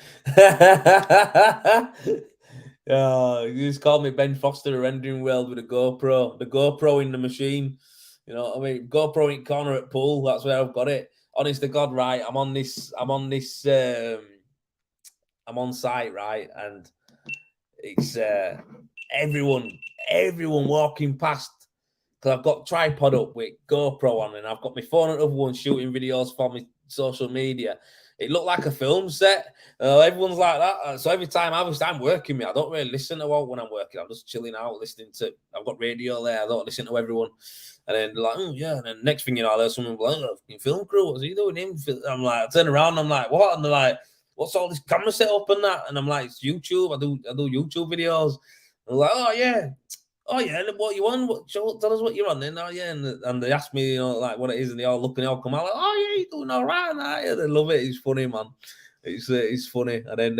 Oh, you just called me Ben Foster, a rendering world with a GoPro. The GoPro in the machine. You know what I mean? GoPro in corner at pool. That's where I've got it. Honest to God, right? I'm on this. I'm on site, right? And it's everyone walking past because I've got tripod up with GoPro on, and I've got my phone at other one shooting videos for my social media. It looked like a film set. Everyone's like that. So every time I'm working, I don't really listen to what when I'm working. I'm just chilling out, listening to. I've got radio there. I don't listen to everyone. And then they're like, oh yeah. And then next thing you know, there's someone like, oh, film crew. What's he doing? I'm like, I turn around. And I'm like, what? And they're like, what's all this camera set up and that? And I'm like, it's YouTube. I do YouTube videos. And they're like, oh yeah. Oh yeah, what you on? Tell us what you're on then. Oh yeah, and they ask me, like what it is, and they all look and they all come out like, oh yeah, you're doing all right, and yeah, they love it. It's funny, man. It's funny, and then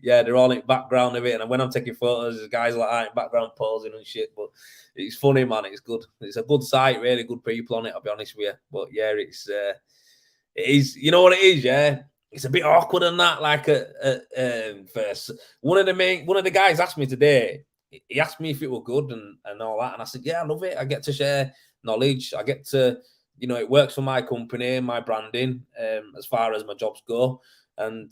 yeah, they're all in the background of it, and when I'm taking photos, there's guys like that in background posing and shit. But it's funny, man. It's good. It's a good site, really good people on it. I'll be honest with you. But yeah, it is. You know what it is, yeah. It's a bit awkward and that. Like first, one of the guys asked me today. He asked me if it were good and all that, and I said, yeah, I love it. I get to share knowledge. I get to, it works for my company, my branding, as far as my jobs go. And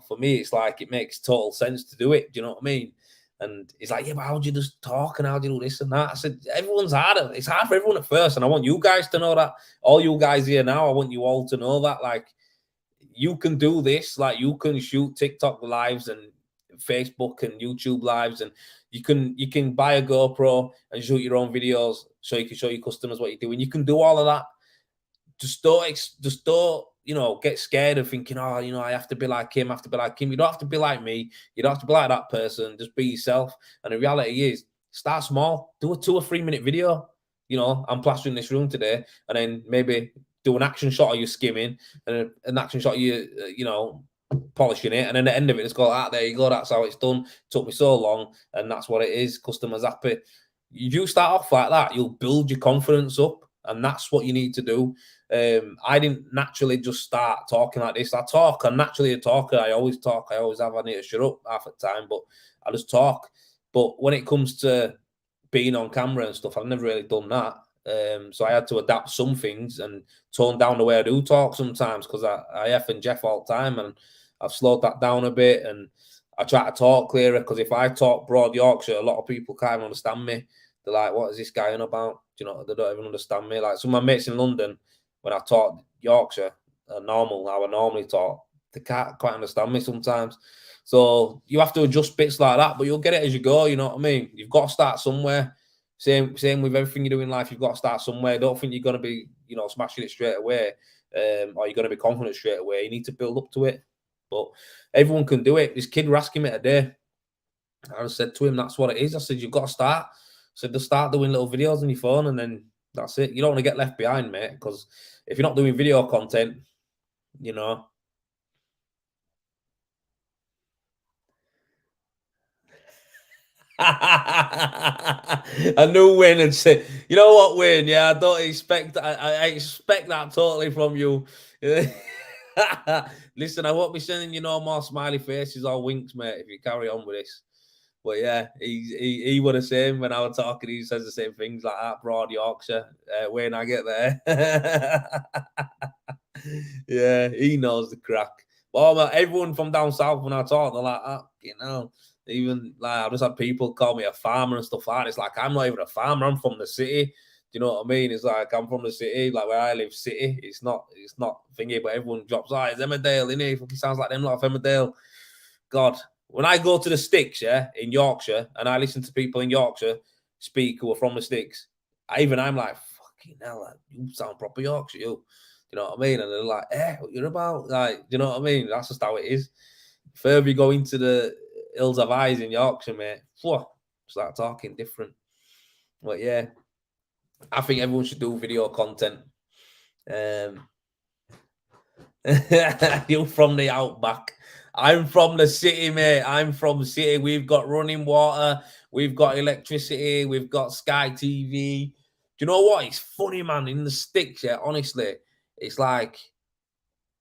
for me, it's like it makes total sense to do it. Do you know what I mean? And he's like, yeah, but how do you just talk and how do you do this and that? I said, everyone's hard. It's hard for everyone at first, and I want you guys to know that. All you guys here now, I want you all to know that, like, you can do this. Like, you can shoot TikTok lives and Facebook and YouTube lives, and you can buy a GoPro and shoot your own videos so you can show your customers what you're doing. You can do all of that. Just don't get scared of thinking, oh, I have to be like him, You don't have to be like me. You don't have to be like that person. Just be yourself. And the reality is, start small. Do a 2 or 3 minute video. I'm plastering this room today, and then maybe do an action shot of you skimming and an action shot of you, polishing it, and then at the end of it, it's go, there you go. That's how it's done. It took me so long, and that's what it is. Customers happy. You start off like that, you'll build your confidence up, and that's what you need to do. I didn't naturally just start talking like this. I'm naturally a talker. I always talk. I always have. I need to shut up half the time, but I just talk. But when it comes to being on camera and stuff, I've never really done that. So I had to adapt some things and tone down the way I do talk sometimes, because I F and Jeff all the time, and I've slowed that down a bit, and I try to talk clearer, because if I talk broad Yorkshire, a lot of people can't even understand me. They're like, what is this guy on about? They don't even understand me. Like, some of my mates in London, when I talk Yorkshire, how I normally talk, they can't quite understand me sometimes. So you have to adjust bits like that, but you'll get it as you go. You know what I mean? You've got to start somewhere. Same with everything you do in life. You've got to start somewhere. Don't think you're going to be, smashing it straight away, or you're going to be confident straight away. You need to build up to it. But everyone can do it. This kid were asking me today. I said to him, that's what it is. I said, you've got to start. I said, just start doing little videos on your phone, and then that's it. You don't want to get left behind, mate, because if you're not doing video content, I knew Wayne had said, you know what, Wayne? Yeah, I don't expect. I expect that totally from you. Listen, I won't be sending you no more smiley faces or winks, mate, if you carry on with this. But yeah, he would the same when I was talking. He says the same things like that, broad Yorkshire. When I get there, yeah, he knows the crack. But everyone from down south, when I talk, they're like, even like I just had people call me a farmer and stuff like that. It's like, I'm not even a farmer. I'm from the city. Do you know what I mean? It's like, I'm from the city, like where I live, city. It's not thingy, but everyone drops. It's Emmerdale, innit? It fucking sounds like them lot of Emmerdale. God, when I go to the sticks, yeah, in Yorkshire, and I listen to people in Yorkshire speak who are from the sticks, I'm like, fucking hell, like, you sound proper Yorkshire, you. You know what I mean? And they're like, what you're about? Like, you know what I mean? That's just how it is. The further you go into the Hills of Eyes in Yorkshire, mate, start talking different. But yeah, I think everyone should do video content. You're from the outback. I'm from the city, mate. I'm from the city. We've got running water, we've got electricity, we've got Sky TV. Do you know what? It's funny, man. In the sticks, yeah. Honestly, it's like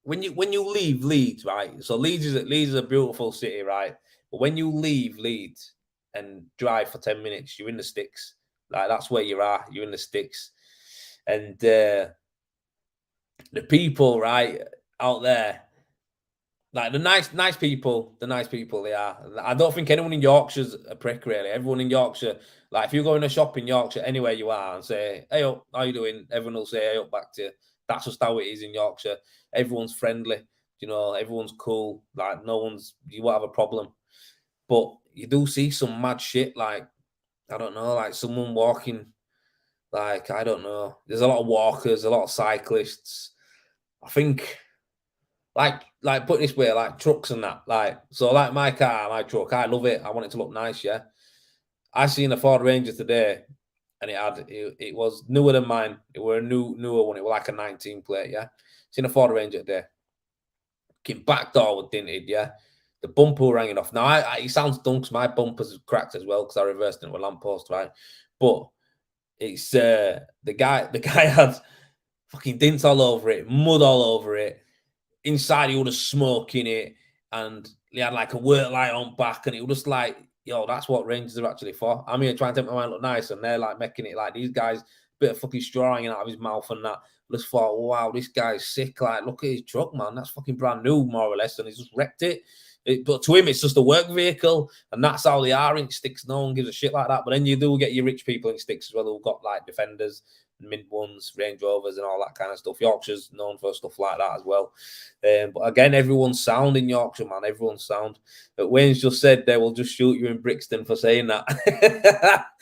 when you leave Leeds, right? So Leeds is a beautiful city, right? But when you leave Leeds and drive for 10 minutes, you're in the sticks. Like that's where you are. You're in the sticks, and the people right out there, like the nice people they are. I don't think anyone in Yorkshire's a prick really. Everyone in Yorkshire, like if you go in a shop in Yorkshire, anywhere you are, and say, "Hey up, how you doing?" Everyone will say, "Hey up," back to you. That's just how it is in Yorkshire. Everyone's friendly, everyone's cool. Like no one's you won't have a problem. But you do see some mad shit, like I don't know, like someone walking, like I don't know. There's a lot of walkers, a lot of cyclists. I think like put it this way, like trucks and that. Like so like my car, my truck, I love it. I want it to look nice, yeah. I seen a Ford Ranger today and it was newer than mine. It were a newer one. It was like a 19 plate, yeah. Seen a Ford Ranger today. Back door was dinted, yeah. The bumper were hanging off. Now it sounds dumb because my bumper's cracked as well because I reversed into a lamppost, right? But it's the guy had fucking dints all over it, mud all over it. Inside, he would have smoke in it, and he had like a work light on back, and it was just like, yo, that's what Rangers are actually for. I'm here trying to make my mind look nice, and they're like making it like these guys, bit of fucking straw hanging out of his mouth and that. Just thought, wow, this guy's sick. Like, look at his truck, man. That's fucking brand new, more or less, and he's just wrecked it. But to him, it's just a work vehicle, and that's how they are in sticks. No one gives a shit like that. But then you do get your rich people in sticks as well who've got like defenders, mint ones, Range Rovers, and all that kind of stuff. Yorkshire's known for stuff like that as well. But again, everyone's sound in Yorkshire, man. Everyone's sound. But Wayne's just said they will just shoot you in Brixton for saying that.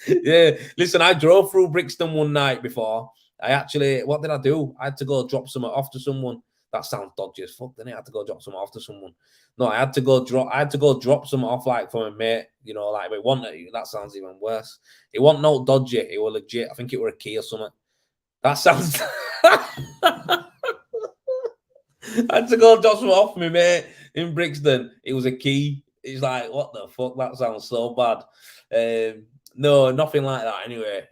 Yeah, listen, I drove through Brixton one night before. What did I do? I had to go drop something off to someone. That sounds dodgy as fuck, didn't it? I had to go drop something off to someone. No, I had to go drop something off like for a mate. Like we wanted. That sounds even worse. It wasn't no dodgy. It was legit. I think it were a key or something. That sounds. I had to go drop some off me, mate, in Brixton. It was a key. It's like, what the fuck? That sounds so bad. No, nothing like that. Anyway,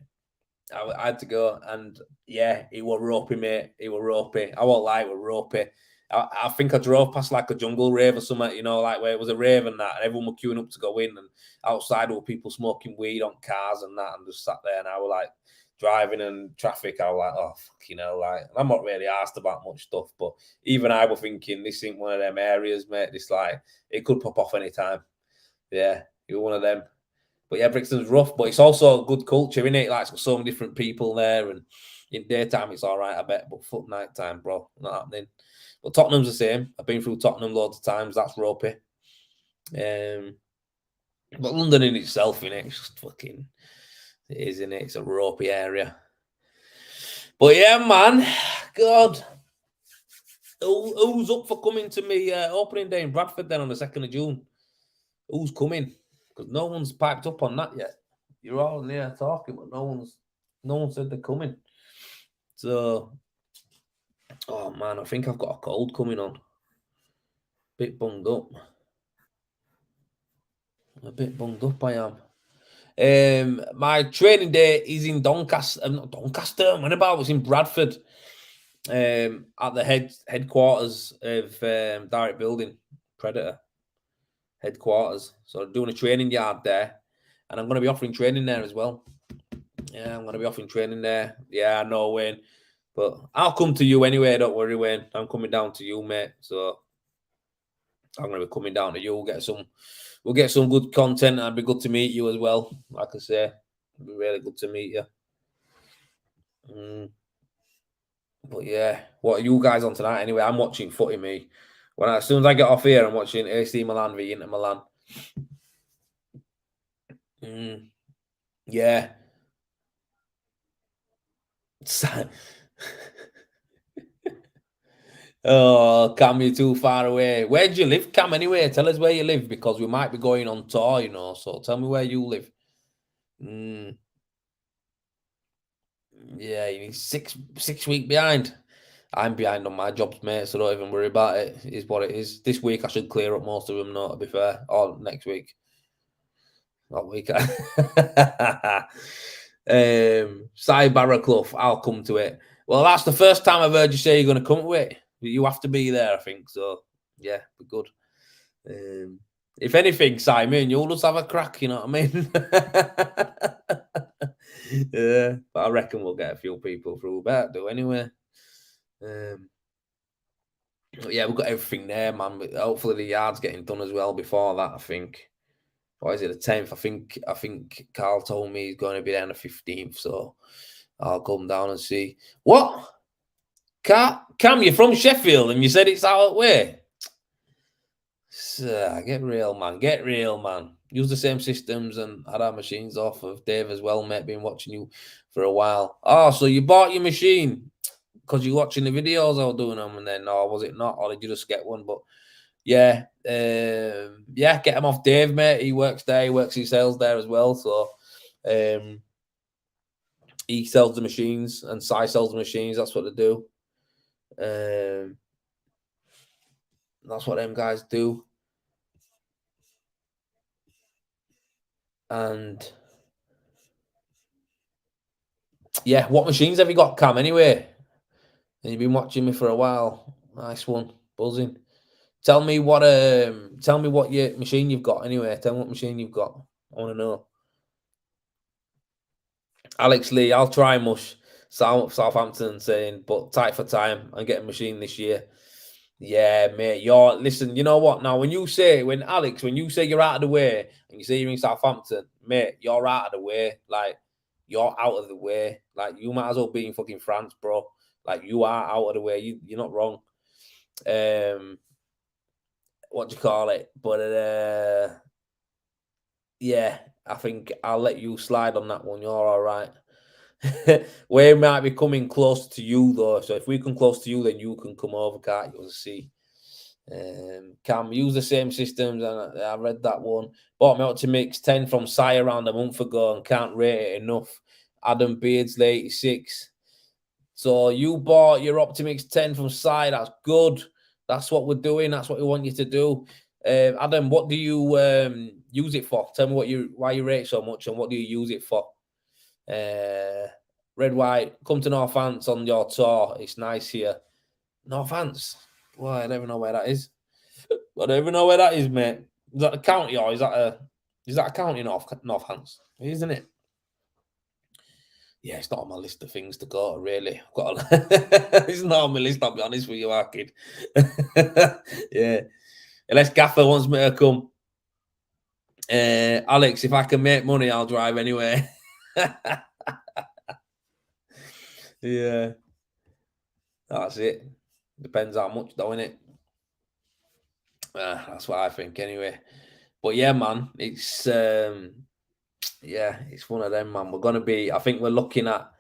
I had to go, and yeah, it was ropey, mate. It was ropey. I won't lie, it was ropey. I think I drove past like a jungle rave or something, like where it was a rave and that, and everyone were queuing up to go in, and outside were people smoking weed on cars and that, and just sat there, and I was like, driving and traffic, I was like, oh, fucking hell, like, I'm not really asked about much stuff, but even I was thinking, this ain't one of them areas, mate. This, like, it could pop off anytime. Yeah, you're one of them. But yeah, Brixton's rough, but it's also a good culture, isn't it? Like, it's got so many different people there, and in daytime, it's all right, I bet, but fuck nighttime, bro, not happening. But Tottenham's the same. I've been through Tottenham loads of times. That's ropey. But London in itself, innit? It's just fucking... It is, innit? It's a ropey area. But yeah, man, God, who's up for coming to me opening day in Bradford then on the 2nd of June? Who's coming? Because no one's piped up on that yet. You're all near talking, but no one said they're coming. So, oh man, I think I've got a cold coming on. Bit bunged up. A bit bunged up I am. My training day is in Doncaster. Not Doncaster. When about was in Bradford. At the headquarters of Direct Building, Predator headquarters. So doing a training yard there, and I'm going to be offering training there as well. Yeah, I'm going to be offering training there. Yeah, I know, Wayne, but I'll come to you anyway. Don't worry, Wayne. I'm coming down to you, mate. So I'm going to be coming down to you. We'll get some good content. And it'd be good to meet you as well. Like I say, it'd be really good to meet you. But yeah, what are you guys on tonight? Anyway, I'm watching footy. Me, as soon as I get off here, I'm watching AC Milan v Inter Milan. Yeah. Oh, Cam, you're too far away. Where do you live, Cam? Anyway, tell us where you live because we might be going on tour. So tell me where you live. Yeah, you need 6 weeks behind. I'm behind on my jobs, mate, so don't even worry about it. It is what it is. This week I should clear up most of them, not to be fair. Or next week. That week. Cy Barraclough, I'll come to it. Well, that's the first time I've heard you say you're going to come to it. You have to be there, I think. So, yeah, be good. If anything, Simon, you'll just have a crack, you know what I mean? Yeah, but I reckon we'll get a few people through. Better do anyway. Yeah, we've got everything there, man. But hopefully the yard's getting done as well before that, I think. Or is it the 10th? I think Carl told me he's going to be there on the 15th, so I'll come down and see. What? Cam, you're from Sheffield and you said it's out of the way. Get real, man. Get real, man. Use the same systems and had our machines off of Dave as well, mate. Been watching you for a while. Oh, so you bought your machine because you're watching the videos I was doing them, and then, or was it not? Or did you just get one? But yeah, get him off Dave, mate. He works there. He works in sales there as well. So he sells the machines and Cy sells the machines. That's what they do. That's what them guys do. And yeah, what machines have you got, Cam, anyway? And you've been watching me for a while. Nice one. Buzzing. Tell me what your machine you've got anyway. Tell me what machine you've got. I want to know. Alex Lee, I'll try mush. Southampton saying, but tight for time and get a machine this year. Yeah, mate. Listen, you know what? Now, when you say you're out of the way and you say you're in Southampton, mate, you're out of the way. Like, you're out of the way. Like, you might as well be in fucking France, bro. Like, you are out of the way. You're not wrong. What do you call it? But yeah, I think I'll let you slide on that one. You're all right. We might be coming close to you though, so if we come close to you, then you can come over, can't you? We'll see. Cam, use the same systems, and I read that one. Bought me Optimix 10 from Cy around a month ago and can't rate it enough. Adam Beardsley 86. So you bought your Optimix 10 from Cy. That's good. That's what we're doing. That's what we want you to do. Adam, what do you use it for? Tell me why you rate so much and what do you use it for? Red White, come to Northants on your tour. It's nice here. Northants? Well, I don't even know where that is. I don't even know where that is, mate. Is that a county or is that a county Northants? Isn't it? Yeah, it's not on my list of things to go to, really. It's not on my list, I'll be honest with you, our kid. Yeah. Unless Gaffer wants me to come. Alex, if I can make money, I'll drive anyway. Yeah. That's it. Depends how much, though, innit? That's what I think, anyway. But yeah, man, it's it's one of them, man. I think we're looking at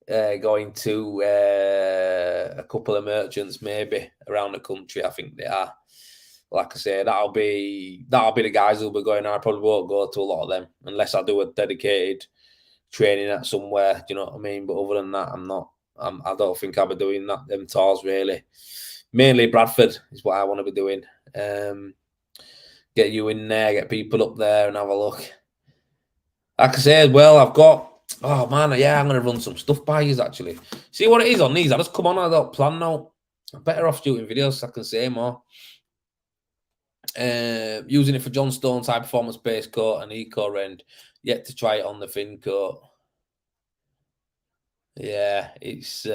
going to a couple of merchants maybe around the country. I think they are. Like I say, that'll be the guys who'll be going. I probably won't go to a lot of them unless I do a dedicated training at somewhere. Do you know what I mean? But other than that, I don't think I'll be doing them tours really. Mainly Bradford is what I want to be doing. Get you in there, get people up there and have a look. Like I say as well, I'm going to run some stuff by you actually. See what it is on these? I just come on, I don't plan now. I'm better off shooting videos so I can say more. Using it for John Stone's high performance base coat and eco rend. Yet to try it on the fin coat. Yeah, it's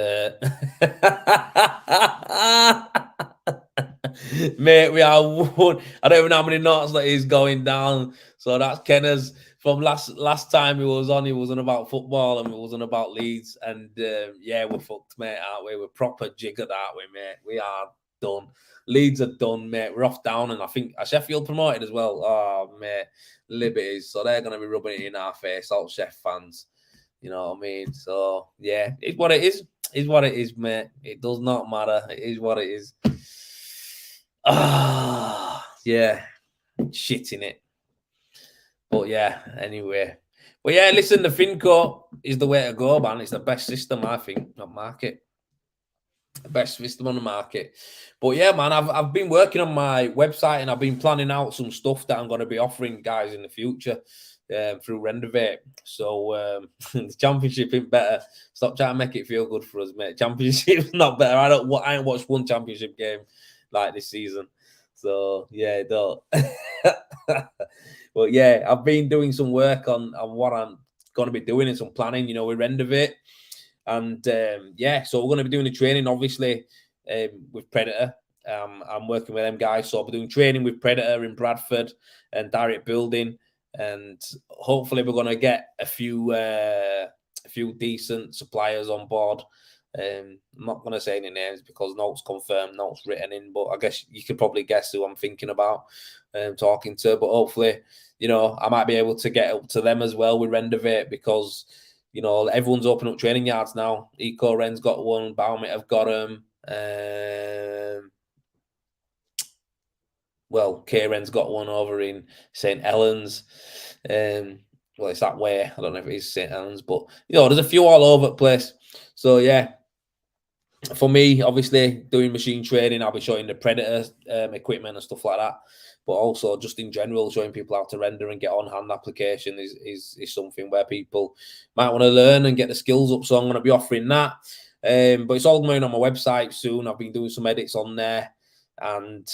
mate, we are one. I don't even know how many knots that is going down. So that's Kenner's from last time he was on about football and he was on about Leeds. And yeah, we're fucked, mate, aren't we? We're proper jiggered, aren't we, mate? We are done. Leeds are done, mate. We're off down, and I think Sheffield promoted as well. Oh, mate, Liberties. So they're going to be rubbing it in our face, all Chef fans. You know what I mean? So, yeah, it's what it is. It's what it is, mate. It does not matter. It is what it is. Yeah. Shit in it. But, yeah, anyway. But, yeah, listen, the Finco is the way to go, man. It's the best system, I think, on market. Best system on the market. But yeah, man, I've been working on my website and I've been planning out some stuff that I'm going to be offering guys in the future through Rendervate. So the championship ain't better. Stop trying to make it feel good for us, mate. Championship's not better. I ain't watched one championship game like this season. So yeah, don't. But yeah, I've been doing some work on what I'm going to be doing and some planning, you know, with Rendervate. And yeah, so we're going to be doing the training, obviously, with Predator. I'm working with them guys, so I'll be doing training with Predator in Bradford and direct building, and hopefully we're going to get a few decent suppliers on board. I'm not going to say any names because no it's confirmed, no it's written in, but I guess you could probably guess who I'm thinking about talking to. But hopefully, you know, I might be able to get up to them as well with Rendervate because, you know, everyone's opening up training yards now. Eco Ren's got one, Baumit have got them. Well, K-Ren's got one over in St. Helens. Well, it's that way. I don't know if it is St. Helens, but, you know, there's a few all over the place. So, yeah, for me, obviously, doing machine training, I'll be showing the Predator equipment and stuff like that. But also, just in general, showing people how to render and get on-hand application is something where people might want to learn and get the skills up. So I'm going to be offering that. But it's all going on my website soon. I've been doing some edits on there. And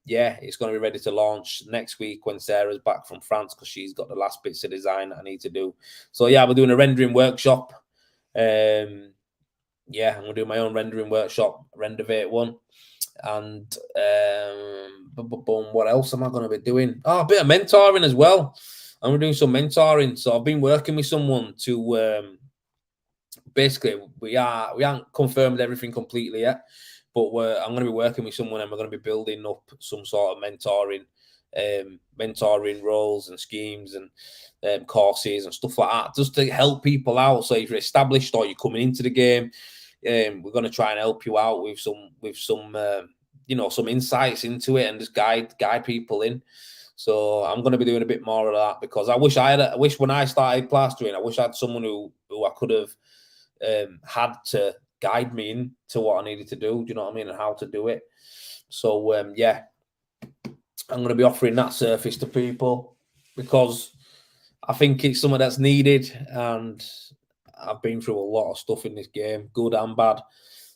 yeah, it's going to be ready to launch next week when Sarah's back from France because she's got the last bits of design that I need to do. So yeah, we're doing a rendering workshop. Yeah, I'm going to do my own rendering workshop, Rendervate one. And what else am I going to be doing? Oh, a bit of mentoring as well. I'm doing some mentoring. So I've been working with someone to basically we haven't confirmed everything completely yet, but I'm going to be working with someone and we're going to be building up some sort of mentoring roles and schemes and courses and stuff like that, just to help people out. So if you're established or you're coming into the game, we're going to try and help you out with some you know, some insights into it and just guide people in. So I'm going to be doing a bit more of that because I wish when I started plastering, I wish I had someone who I could have had to guide me into what I needed to do. Do you know what I mean? And how to do it. So yeah, I'm going to be offering that service to people because I think it's something that's needed, and I've been through a lot of stuff in this game, good and bad.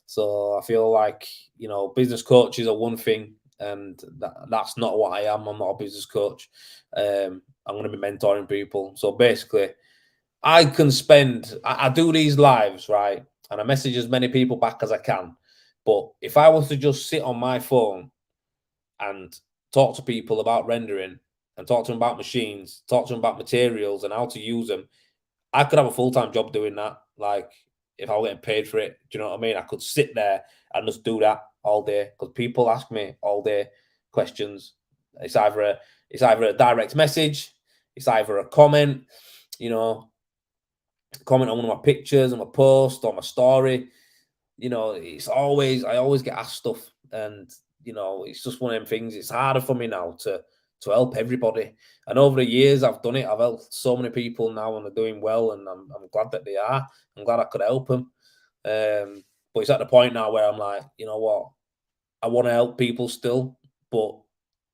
So I feel like, you know, business coaches are one thing, and that's not what I am. I'm not a business coach. I'm going to be mentoring people. So basically, I can spend, I do these lives, right? And I message as many people back as I can. But if I was to just sit on my phone and talk to people about rendering and talk to them about machines, talk to them about materials and how to use them, I could have a full-time job doing that. Like, if I were getting paid for it, do you know what I mean? I could sit there and just do that all day because people ask me all day questions. It's either a direct message, it's either a comment, you know, comment on one of my pictures and my post or my story. You know, it's always, I always get asked stuff, and you know, it's just one of them things. It's harder for me now to help everybody. And over the years I've done it. I've helped so many people now and they're doing well, and I'm glad that they are. I'm glad I could help them. But it's at the point now where I'm like, you know what? I want to help people still, but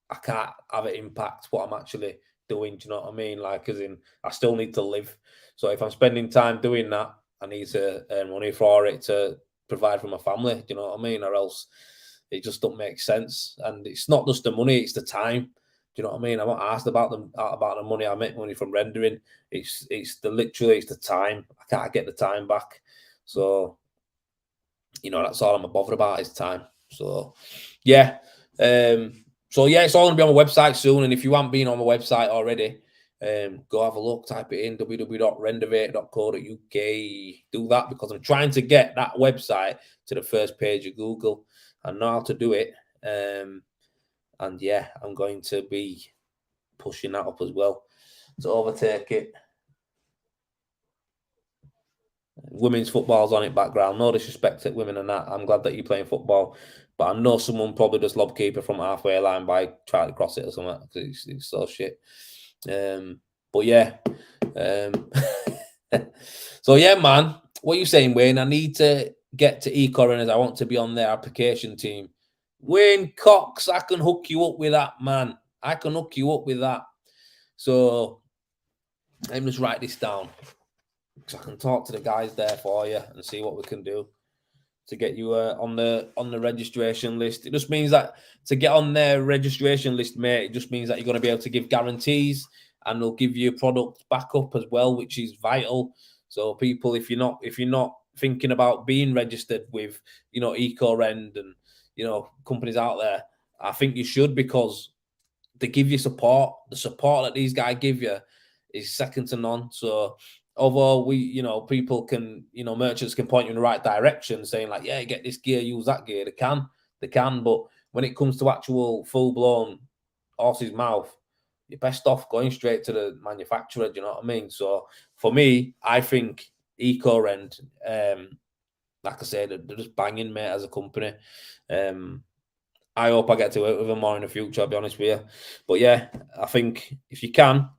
I can't have it impact what I'm actually doing. Do you know what I mean? Like, as in, I still need to live. So if I'm spending time doing that, I need to earn money for it to provide for my family. Do you know what I mean? Or else it just don't make sense. And it's not just the money; it's the time. Do you know what I mean? I'm not asked about the money. I make money from rendering. It's the time. I can't get the time back. So, you know, that's all I'm bothered about is time. So yeah. So yeah, it's all gonna be on my website soon. And if you haven't been on my website already, go have a look, type it in www.rendervate.co.uk. Do that because I'm trying to get that website to the first page of Google. I know how to do it. And yeah, I'm going to be pushing that up as well to overtake it. Women's football's on it background. No disrespect to women and that. I'm glad that you're playing football. But I know someone probably just lob keeper from halfway line by trying to cross it or something because it's so shit. But yeah. So yeah, man. What are you saying, Wayne? I need to get to eCorren as I want to be on their application team. Wayne Cox, I can hook you up with that, man. I can hook you up with that. So let me just write this down because I can talk to the guys there for you and see what we can do to get you on the registration list. It just means that to get on their registration list, mate, it just means that you're going to be able to give guarantees and they'll give you product backup as well, which is vital. So people, if you're not thinking about being registered with, eCorrend and companies out there, I think you should, because they give you support. The support that these guys give you is second to none. So although people can, merchants can point you in the right direction, saying like, yeah, get this gear, use that gear. They can, but when it comes to actual full blown horse's mouth, you're best off going straight to the manufacturer. Do you know what I mean? So for me, I think eCorrend, like I said, they're just banging, mate, as a company. I hope I get to work with them more in the future, I'll be honest with you. But yeah, I think if you can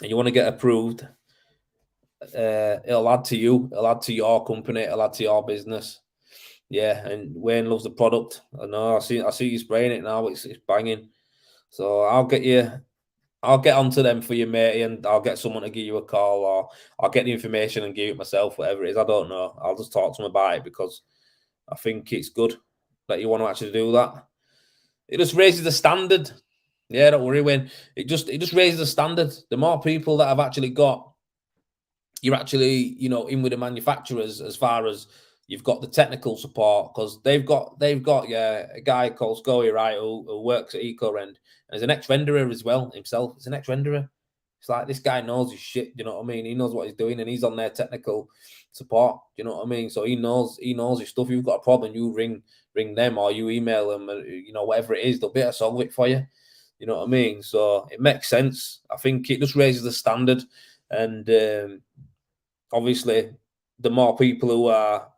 and you want to get approved, it'll add to you, it'll add to your company, it'll add to your business. Yeah, and Wayne loves the product. I know, I see you spraying it now, it's banging. So I'll get onto them for you, matey, and I'll get someone to give you a call, or I'll get the information and give it myself, whatever it is. I don't know. I'll just talk to them about it because I think it's good that you want to actually do that. It just raises the standard. Yeah, don't worry, Wayne. It just raises the standard. The more people that have actually got, you're actually, in with the manufacturers as far as you've got the technical support, because they've got a guy called Scoey, right, who works at eCorrend, and is an ex-renderer as well himself. He's an ex-renderer. It's like, this guy knows his shit, you know what I mean? He knows what he's doing, and he's on their technical support, you know what I mean? So he knows his stuff. If you've got a problem, you ring them, or you email them, whatever it is, they'll be able to solve it for you. You know what I mean? So it makes sense. I think it just raises the standard, and obviously, the more people who are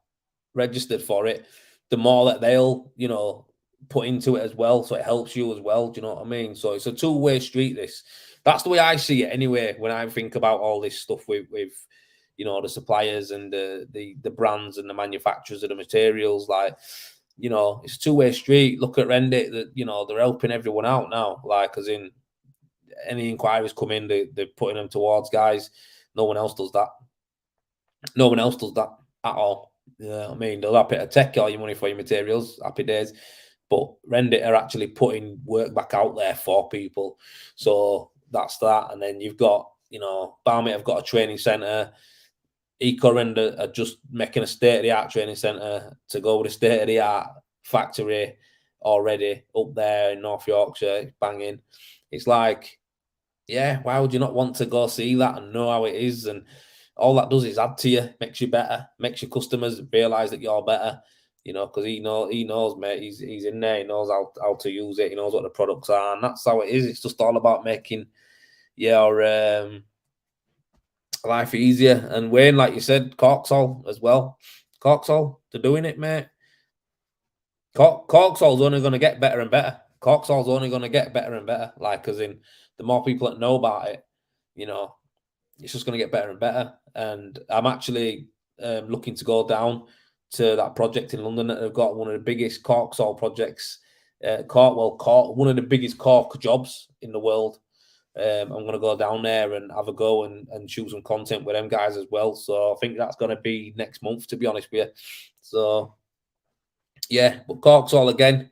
registered for it, the more that they'll, put into it as well. So it helps you as well. Do you know what I mean? So it's a two-way street, this. That's the way I see it anyway, when I think about all this stuff with the suppliers and the brands and the manufacturers of the materials. Like, it's a two-way street. Look at Rendit, that they're helping everyone out now. Like, as in, any inquiries come in, they're putting them towards guys. No one else does that. No one else does that at all. Yeah, I mean, they'll happy to take all your money for your materials, happy days. But Rendit are actually putting work back out there for people. So that's that. And then you've got, Balmit have got a training centre. eCorrend are just making a state-of-the-art training centre to go with a state-of-the-art factory already up there in North Yorkshire. It's banging. It's like, yeah, why would you not want to go see that and know how it is? And all that does is add to you, makes you better, makes your customers realise that you're better, because he knows, mate, he's in there, he knows how to use it, he knows what the products are, and that's how it is. It's just all about making your life easier. And Wayne, like you said, Corksall as well. Corksall, they're doing it, mate. Corksall's only going to get better and better. Corksall's only going to get better and better. Like, as in, the more people that know about it, it's just going to get better and better. And I'm actually looking to go down to that project in London that they've got, one of the biggest Corksall projects, one of the biggest cork jobs in the world. I'm going to go down there and have a go and shoot some content with them guys as well. So I think that's going to be next month, to be honest with you. So yeah, but Corksall again,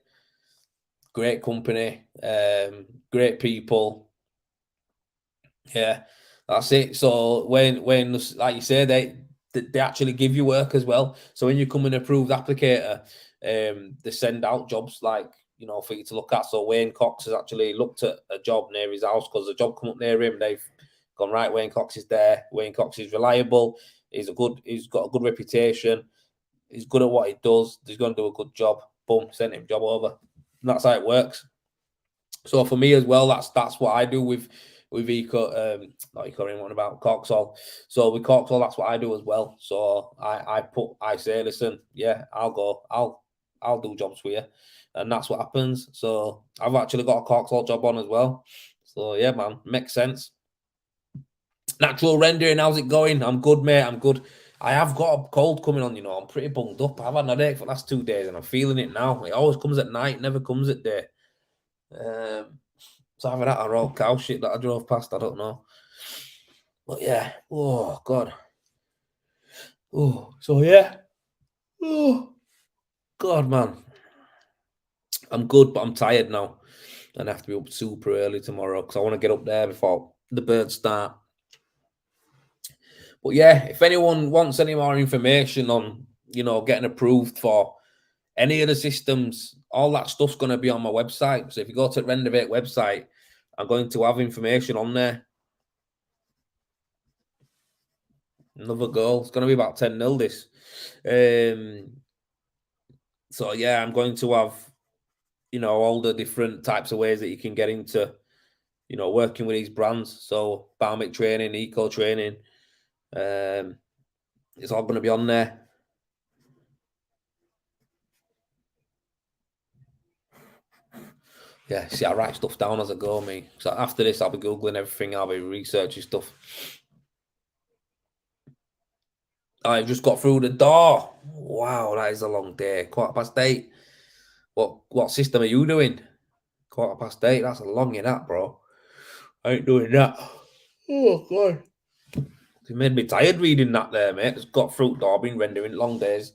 great company, great people. Yeah, that's it. So when like you say, they actually give you work as well. So when you come an approved applicator, they send out jobs like, for you to look at. So Wayne Cox has actually looked at a job near his house because the job come up near him. They've gone, right, Wayne Cox is there. Wayne Cox is reliable. He's got a good reputation. He's good at what he does. He's going to do a good job. Boom, sent him job over. And that's how it works. So for me as well, that's what I do with not Eco, what about Corksall. So with Corksall, that's what I do as well. So I say, listen, yeah, I'll go, I'll do jobs for you, and that's what happens. So I've actually got a Corksall job on as well. So yeah, man, makes sense. Natural rendering, how's it going? I'm good, mate. I'm good. I have got a cold coming on, I'm pretty bunged up. I've had an headache for the last 2 days and I'm feeling it now. It always comes at night, never comes at day. So either that or all cow shit that I drove past, I don't know. But yeah, oh God. Oh, so yeah. Oh God, man. I'm good, but I'm tired now. And I have to be up super early tomorrow because I want to get up there before the birds start. But yeah, if anyone wants any more information on, getting approved for any of the systems, all that stuff's going to be on my website. So if you go to the Rendervate website, I'm going to have information on there. Another goal. It's going to be about 10-0 this. So yeah, I'm going to have, all the different types of ways that you can get into, working with these brands. So Barmic training, eco training, it's all going to be on there. Yeah, see, I write stuff down as I go, me. So after this, I'll be Googling everything. I'll be researching stuff. I've just got through the door. Wow, that is a long day. 8:15. What system are you doing? 8:15. That's a long in that, bro. I ain't doing that. Oh God. It made me tired reading that there, mate. Just got through the door, been rendering long days.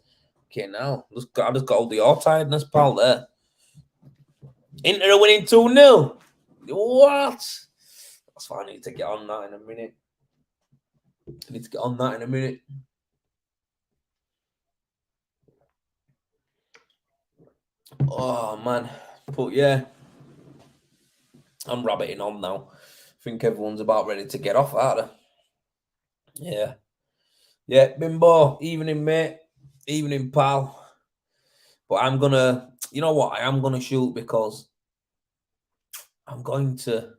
Okay, now I just got all the all tiredness, pal. There. Inter winning 2-0. What? That's why I need to get on that in a minute. I need to get on that in a minute. Oh man, but yeah, I'm rabbiting on now. I think everyone's about ready to get off, aren't they? Yeah, Bimbo, evening mate, evening pal. But I'm gonna, you know what? I am gonna shoot because I'm going to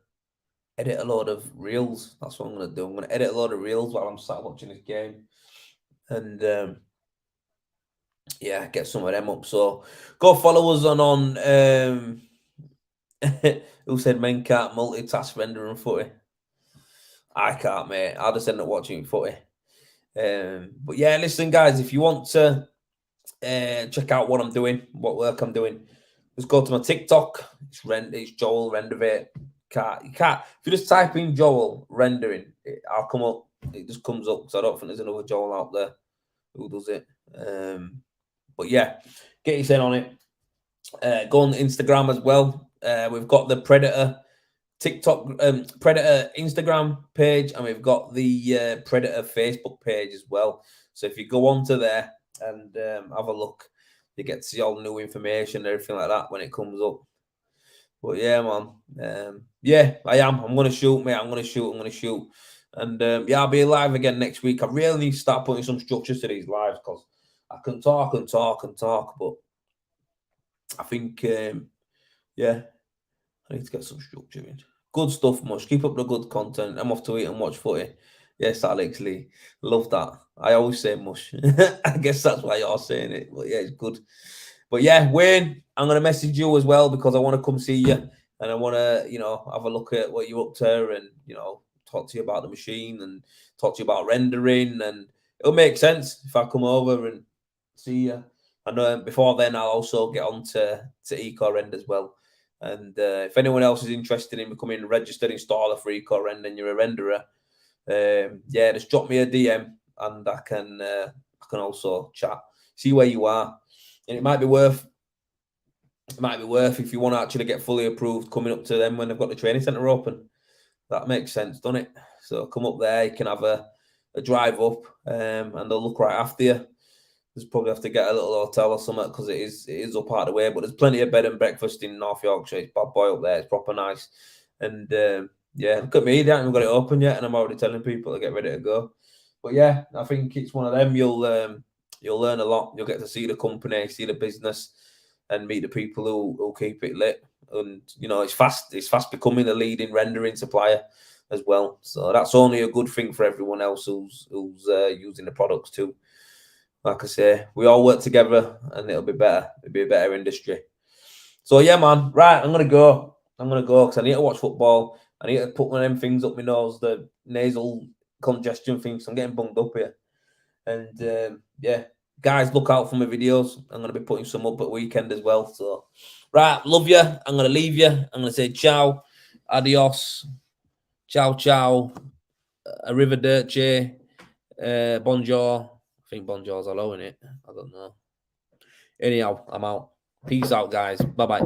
edit a load of reels. That's what I'm gonna do. I'm gonna edit a load of reels while I'm sat watching this game, and yeah, get some of them up. So go follow us on who said men can't multitask render and footy? I can't, mate. I'll just end up watching footy. But yeah, listen, guys, if you want to check out what I'm doing, what work I'm doing, just go to my TikTok. It's Joel Rendervate. You can't. If you just type in Joel rendering, I'll come up. It just comes up because I don't think there's another Joel out there who does it. But yeah, get yourself on it. Go on Instagram as well. We've got the Predator TikTok, Predator Instagram page, and we've got the Predator Facebook page as well. So if you go onto there and have a look, you get to see all the new information and everything like that when it comes up. But yeah, man. Yeah, I am. I'm going to shoot, mate. I'm going to shoot. And yeah, I'll be live again next week. I really need to start putting some structures to these lives because I can talk and talk and talk, but I think, yeah, I need to get some structure in. Good stuff, Mush. Keep up the good content. I'm off to eat and watch footy. Yes, Alex Lee. Love that. I always say Mush. I guess that's why you're saying it. But yeah, it's good. But yeah, Wayne, I'm going to message you as well because I want to come see you. And I want to, have a look at what you're up to and, talk to you about the machine and talk to you about rendering. And it'll make sense if I come over and see you. And before then, I'll also get on to Eco Rend as well. And if anyone else is interested in becoming a registered installer for Eco Rend and you're a renderer, yeah, just drop me a DM and I can also chat, see where you are. And it might be worth if you want to actually get fully approved coming up to them when they've got the training centre open. That makes sense, doesn't it? So come up there, you can have a drive up and they'll look right after you. Just probably have to get a little hotel or something because it is up part of the way. But there's plenty of bed and breakfast in North Yorkshire. It's bad boy up there. It's proper nice. And yeah, look at me. They haven't got it open yet, and I'm already telling people to get ready to go. But yeah, I think it's one of them. You'll learn a lot. You'll get to see the company, see the business, and meet the people who keep it lit. And it's fast becoming the leading rendering supplier as well. So that's only a good thing for everyone else who's using the products too. Like I say, we all work together and it'll be better. It'll be a better industry. So yeah, man. Right, I'm gonna go because I need to watch football. I need to put one of them things up my nose, the nasal congestion things. I'm getting bunged up here. And yeah, guys, look out for my videos. I'm going to be putting some up at weekend as well. So, right, love you. I'm going to leave you. I'm going to say ciao, adios, ciao, ciao, arrivederci, bonjour. I think bonjour's hello, in it. I don't know. Anyhow, I'm out. Peace out, guys. Bye-bye.